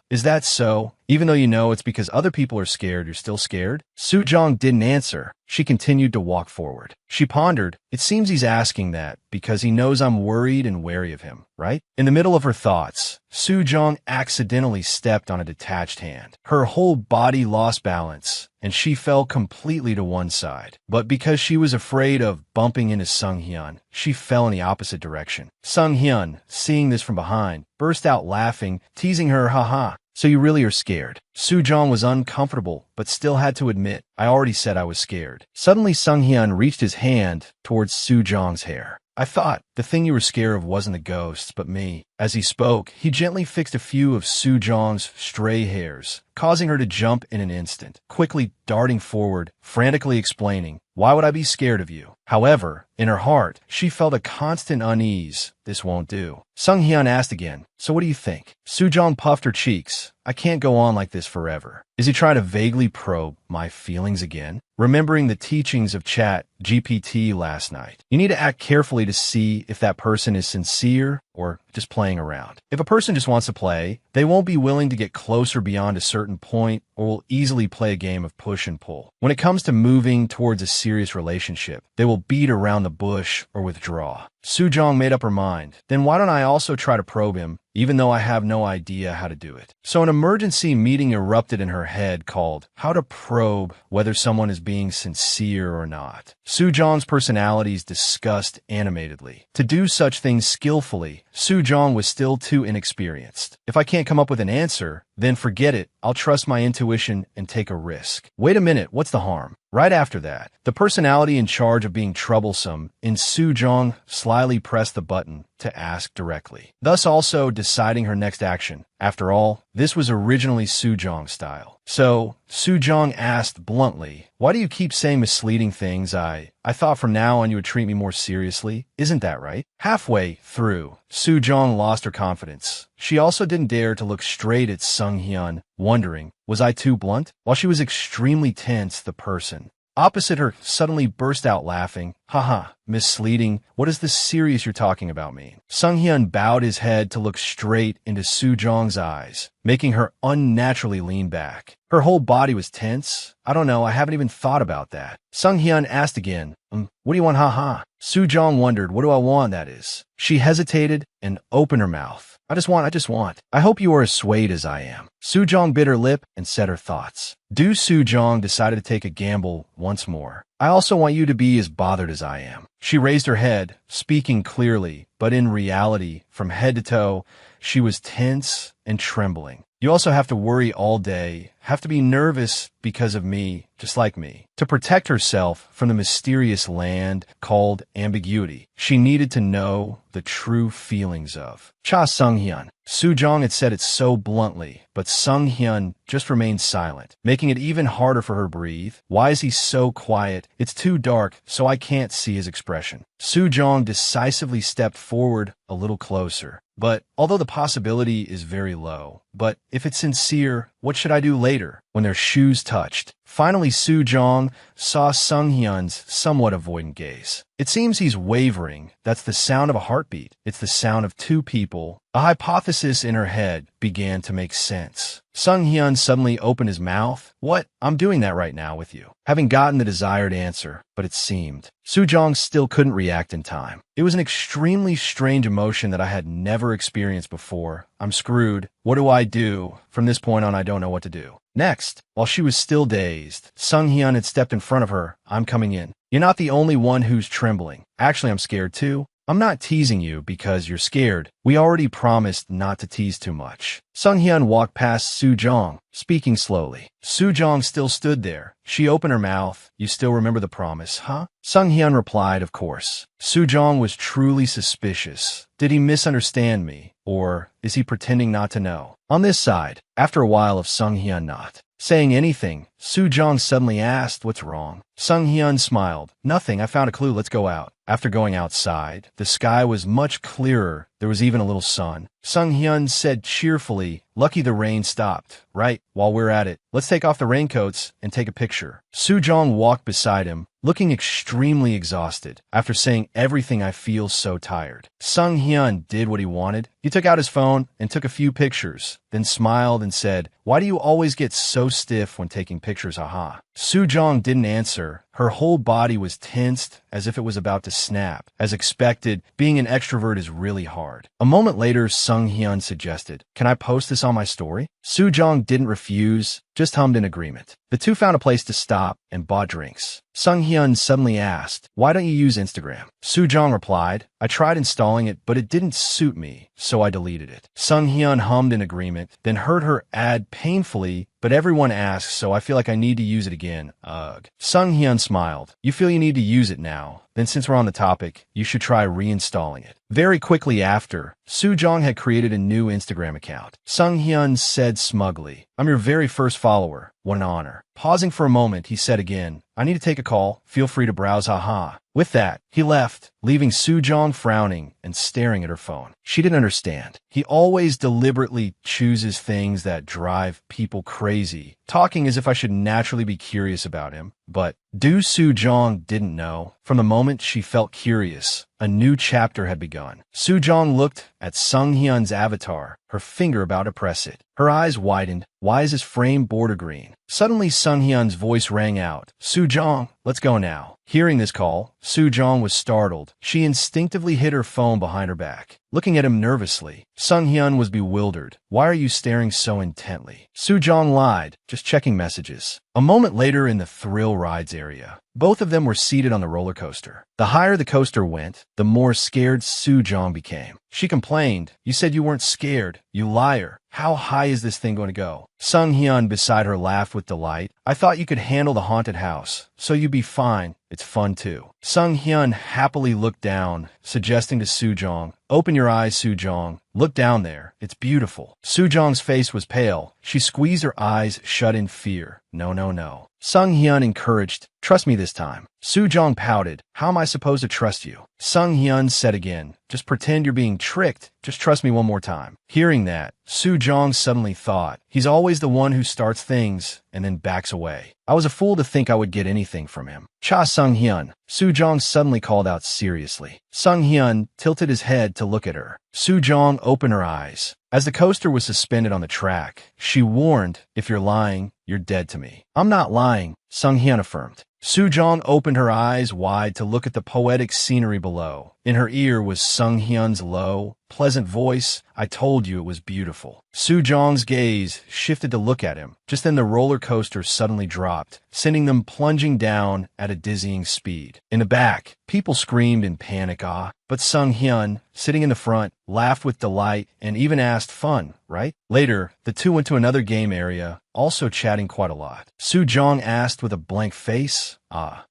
"Is that so? Even though you know it's because other people are scared, you're still scared?" Soo-jong didn't answer. She continued to walk forward. She pondered, "It seems he's asking that because he knows I'm worried and wary of him, right?" In the middle of her thoughts, Soo-jong accidentally stepped on a detached hand. Her whole body lost balance, and she fell completely to one side. But because she was afraid of bumping into Sung-hyun, she fell in the opposite direction. Sung-hyun, seeing this from behind, burst out laughing, teasing her, "Haha, so you really are scared." Soo-jong was uncomfortable, but still had to admit, "I already said I was scared." Suddenly Sung-hyun reached his hand towards Soo-jong's hair. "I thought the thing you were scared of wasn't the ghosts, but me." As he spoke, he gently fixed a few of Soo-jong's stray hairs, causing her to jump in an instant, quickly darting forward, frantically explaining, "Why would I be scared of you?" However, in her heart, she felt a constant unease. This won't do. Sung-hyun asked again, "So what do you think?" Soo-jong puffed her cheeks. "I can't go on like this forever." Is he trying to vaguely probe my feelings again? Remembering the teachings of Chat GPT last night, you need to act carefully to see if that person is sincere or just playing around. If a person just wants to play, they won't be willing to get closer beyond a certain point or will easily play a game of push and pull. When it comes to moving towards a serious relationship, they will beat around the bush or withdraw. Soo-jong made up her mind. Then why don't I also try to probe him, even though I have no idea how to do it? So an emergency meeting erupted in her head called How to Probe Whether Someone is Being Sincere or Not. Soo-jong's personalities discussed animatedly. To do such things skillfully, Soo-jong was still too inexperienced. If I can't come up with an answer, then forget it. I'll trust my intuition and take a risk. Wait a minute, what's the harm? Right after that, the personality in charge of being troublesome in Soo-jong slyly pressed the button to ask directly, thus also deciding her next action. After all, this was originally Soo-jong's style. So, Soo-jong asked bluntly, "Why do you keep saying misleading things? I thought from now on you would treat me more seriously. Isn't that right?" Halfway through, Soo-jong lost her confidence. She also didn't dare to look straight at Sung-hyun, wondering, was I too blunt? While she was extremely tense, the person opposite her suddenly burst out laughing. "Haha, misleading. What does this serious you're talking about mean?" Sung-hyun bowed his head to look straight into Soo-jong's eyes, making her unnaturally lean back. Her whole body was tense. "I don't know, I haven't even thought about that." Sung-hyun asked again, "What do you want, haha?" Soo-jong wondered, "What do I want, that is?" She hesitated and opened her mouth. I just want. I hope you are as swayed as I am." Soo-jong bit her lip and said her thoughts. Soo-jong decided to take a gamble once more. "I also want you to be as bothered as I am." She raised her head, speaking clearly, but in reality, from head to toe, she was tense and trembling. "You also have to worry all day, have to be nervous because of me, just like me." To protect herself from the mysterious land called ambiguity, she needed to know the true feelings of Cha Sung-hyun. Soo-jong had said it so bluntly, but Sung-hyun just remained silent, making it even harder for her to breathe. "Why is he so quiet? It's too dark, so I can't see his expression." Soo-jong decisively stepped forward a little closer. "But although the possibility is very low, but if it's sincere, what should I do later?" When their shoes touched, finally Soo-jong saw Sung-hyun's somewhat avoidant gaze. "It seems he's wavering. That's the sound of a heartbeat. It's the sound of two people." A hypothesis in her head began to make sense. Sung-hyun suddenly opened his mouth. "What? I'm doing that right now with you." Having gotten the desired answer, but it seemed Soo-jong still couldn't react in time. "It was an extremely strange emotion that I had never experienced before. I'm screwed. What do I do? From this point on, I don't know what to do." Next, while she was still dazed, Sung-hyun had stepped in front of her. "I'm coming in. You're not the only one who's trembling. Actually, I'm scared too. I'm not teasing you because you're scared. We already promised not to tease too much. Sung-hyun walked past Soo-jong, speaking slowly. Soo-jong still stood there. She opened her mouth. You still remember the promise, huh? Sung-hyun replied, of course. Soo-jong was truly suspicious. Did he misunderstand me? Or is he pretending not to know? On this side, after a while of Sung-hyun not saying anything, Soo-jong suddenly asked, what's wrong? Sung-hyun smiled. Nothing, I found a clue, let's go out. After going outside, the sky was much clearer. There was even a little sun. Sung-hyun said cheerfully, lucky the rain stopped. Right, while we're at it, let's take off the raincoats and take a picture. Soo-jong walked beside him, looking extremely exhausted. After saying everything, I feel so tired. Sung-hyun did what he wanted. He took out his phone and took a few pictures, then smiled and said, why do you always get so stiff when taking pictures, haha? Soo-jong didn't answer. Her whole body was tensed, as if it was about to snap. As expected, being an extrovert is really hard. A moment later, Sung-hyun suggested, can I post this on my story? Soo-jong didn't refuse, just hummed in agreement. The two found a place to stop and bought drinks. Sung-hyun suddenly asked, why don't you use Instagram? Soo-jong replied, I tried installing it, but it didn't suit me, so I deleted it. Sung-hyun hummed in agreement, then heard her add painfully, but everyone asks, so I feel like I need to use it again. Ugh. Sung-hyun smiled. You feel you need to use it now? Then since we're on the topic, you should try reinstalling it. Very quickly after, Soo-jong had created a new Instagram account. Sung-hyun said smugly, I'm your very first follower. What an honor. Pausing for a moment, he said again, I need to take a call. Feel free to browse, haha. With that, he left, leaving Soo-jong frowning and staring at her phone. She didn't understand. He always deliberately chooses things that drive people crazy, talking as if I should naturally be curious about him. But Soo-jong didn't know. From the moment she felt curious, a new chapter had begun. Soo-jong looked at Sung-hyun's avatar, her finger about to press it. Her eyes widened. Why is his frame border green? Suddenly, Sung-hyun's voice rang out. Soo-jong, let's go now. Hearing this call, Soo-jong was startled. She instinctively hid her phone behind her back, looking at him nervously. Sung-hyun was bewildered. Why are you staring so intently? Soo-jong lied, just checking messages. A moment later in the thrill rides area, both of them were seated on the roller coaster. The higher the coaster went, the more scared Soo-jong became. She complained, you said you weren't scared, you liar. How high is this thing going to go? Sung-hyun beside her laughed with delight. I thought you could handle the haunted house, so you'd be fine. It's fun too. Sung-hyun happily looked down, suggesting to Soo-jong, open your eyes, Soo-jong. Look down there. It's beautiful. Soo-jong's face was pale. She squeezed her eyes shut in fear. No, no, no. Sung-hyun encouraged, trust me this time. Soo-jong pouted. How am I supposed to trust you? Sung-hyun said again, just pretend you're being tricked. Just trust me one more time. Hearing that, Soo-jong suddenly thought, he's always the one who starts things and then backs away. I was a fool to think I would get anything from him. Cha Sung-hyun, Soo-jong suddenly called out seriously. Sung-hyun tilted his head to look at her. Soo-jong opened her eyes. As the coaster was suspended on the track, she warned, if you're lying, you're dead to me. I'm not lying, Sung-hyun affirmed. Soo-jong opened her eyes wide to look at the poetic scenery below. In her ear was Sung-hyun's low, pleasant voice. I told you it was beautiful. Soo-jong's gaze shifted to look at him. Just then the roller coaster suddenly dropped, sending them plunging down at a dizzying speed. In the back, people screamed in panic, but Sung-hyun, sitting in the front, laughed with delight and even asked, fun, right? Later, the two went to another game area, also chatting quite a lot. Soo-jong asked with a blank face,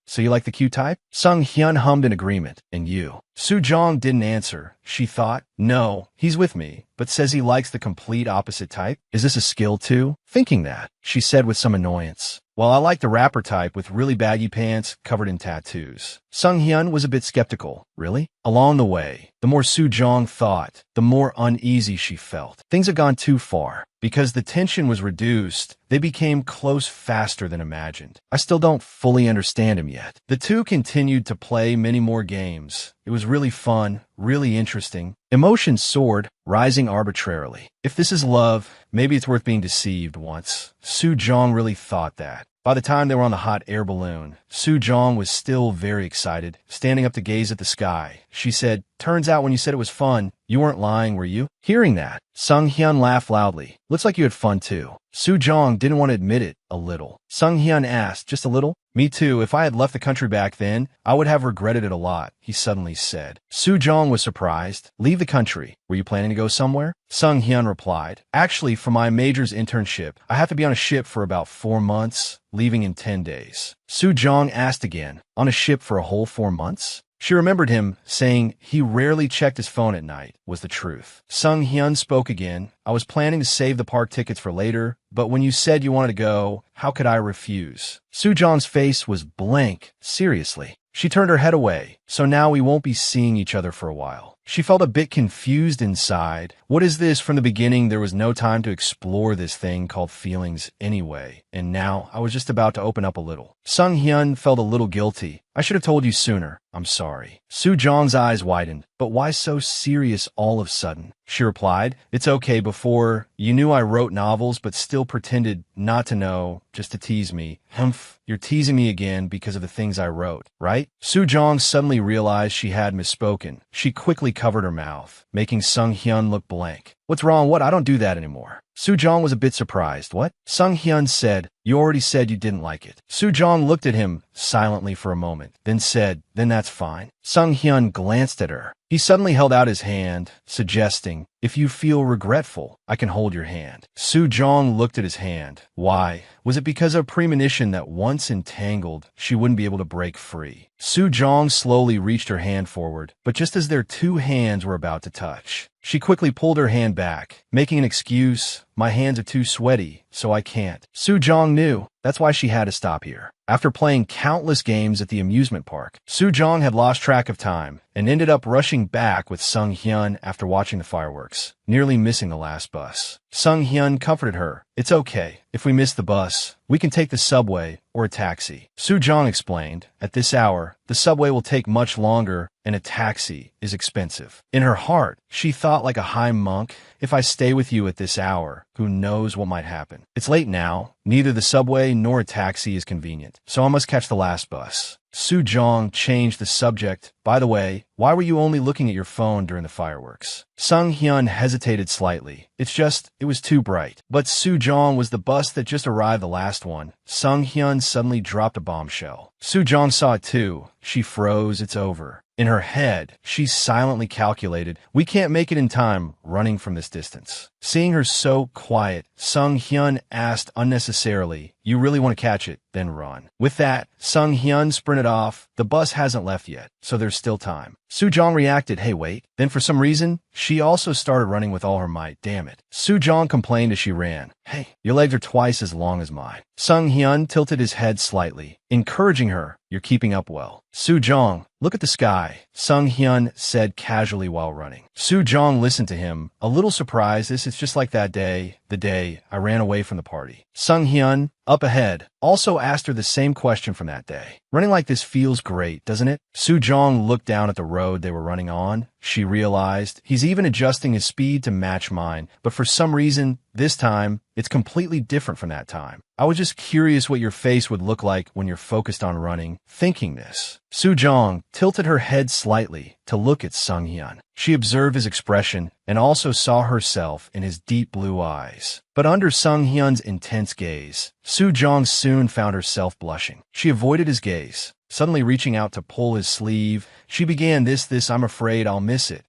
so you like the cute type? Sung-hyun hummed in agreement. And you? Soo-jong didn't answer. She thought, no, he's with me, but says he likes the complete opposite type. Is this a skill too? Thinking that, she said with some annoyance. Well, I like the rapper type with really baggy pants covered in tattoos. Sung-hyun was a bit skeptical. Really? Along the way, the more Soo-jong thought, the more uneasy she felt. Things had gone too far. Because the tension was reduced, they became close faster than imagined. I still don't fully understand him yet. The two continued to play many more games. It was really fun, really interesting. Emotions soared, rising arbitrarily. If this is love, maybe it's worth being deceived once. Soo-jong really thought that. By the time they were on the hot air balloon, Soo-jong was still very excited, standing up to gaze at the sky. She said, turns out when you said it was fun, You weren't lying, were you? Hearing that, Sung Hyun laughed loudly. Looks like you had fun too. Soo Jong didn't want to admit it. A little. Sung Hyun asked, just a little? Me too. If I had left the country back then, I would have regretted it a lot, he suddenly said. Soo Jong was surprised. Leave the country. Were you planning to go somewhere? Sung Hyun replied. Actually, for my major's internship, I have to be on a ship for about 4 months, leaving in 10 days. Soo Jong asked again, on a ship for a whole 4 months? She remembered him saying he rarely checked his phone at night, was the truth. Sung Hyun spoke again. I was planning to save the park tickets for later, but when you said you wanted to go, how could I refuse? Soo Jong's face was blank. Seriously. She turned her head away. So now we won't be seeing each other for a while. She felt a bit confused inside. What is this? From the beginning, there was no time to explore this thing called feelings anyway. And now, I was just about to open up a little. Sung Hyun felt a little guilty. I should have told you sooner. I'm sorry. Soo Jong's eyes widened. But why so serious all of a sudden? She replied, it's okay. Before, you knew I wrote novels but still pretended not to know, just to tease me. Humph, you're teasing me again because of the things I wrote, right? Soo Jong suddenly realized she had misspoken. She quickly covered her mouth, making Sung Hyun look blank. What's wrong? What? I don't do that anymore. Soo Jong was a bit surprised. What? Sung Hyun said, you already said you didn't like it. Soo Jong looked at him silently for a moment, then said, then that's fine. Sung Hyun glanced at her. He suddenly held out his hand, suggesting, if you feel regretful, I can hold your hand. Soo Jong looked at his hand. Why? Was it because of premonition that once entangled, she wouldn't be able to break free? Soo Jong slowly reached her hand forward, but just as their two hands were about to touch, she quickly pulled her hand back, making an excuse. My hands are too sweaty, so I can't. Soo Jong knew. That's why she had to stop here. After playing countless games at the amusement park, Soo Jong had lost track of time and ended up rushing back with Sung Hyun after watching the fireworks, nearly missing the last bus. Sung Hyun comforted her. It's okay. If we miss the bus, we can take the subway or a taxi. Soo Jong explained, at this hour, the subway will take much longer and a taxi is expensive. In her heart, she thought like a high monk, if I stay with you at this hour, who knows what might happen. It's late now. Neither the subway nor a taxi is convenient, so I must catch the last bus. Soo Jong changed the subject. By the way, why were you only looking at your phone during the fireworks? Sung Hyun hesitated slightly. It was too bright. But Soo Jong was the bus that just arrived, the last one. Sung Hyun suddenly dropped a bombshell. Soo Jong saw it too. She froze. It's over. In her head, she silently calculated, we can't make it in time running from this distance. Seeing her so quiet, Sung Hyun asked unnecessarily, you really want to catch it, then run. With that, Sung Hyun sprinted off. The bus hasn't left yet, so there's still time. Soo Jong reacted, hey wait. Then for some reason, she also started running with all her might. Damn it. Soo Jong complained as she ran. Hey, your legs are twice as long as mine. Sung Hyun tilted his head slightly, encouraging her, you're keeping up well. Soo Jong, look at the sky, Sung Hyun said casually while running. Soo Jong listened to him, a little surprised. It's just like that day, the day I ran away from the party. Sung Hyun, up ahead, also asked her the same question from that day. Running like this feels great, doesn't it? Soo Jong looked down at the road they were running on. She realized he's even adjusting his speed to match mine, but for some reason, this time, it's completely different from that time. I was just curious what your face would look like when you're focused on running, thinking this. Soo Jong tilted her head slightly to look at Sung Hyun. She observed his expression and also saw herself in his deep blue eyes. But under Sung Hyun's intense gaze, Soo Jong soon found herself blushing. She avoided his gaze. Suddenly reaching out to pull his sleeve, she began this, I'm afraid I'll miss it.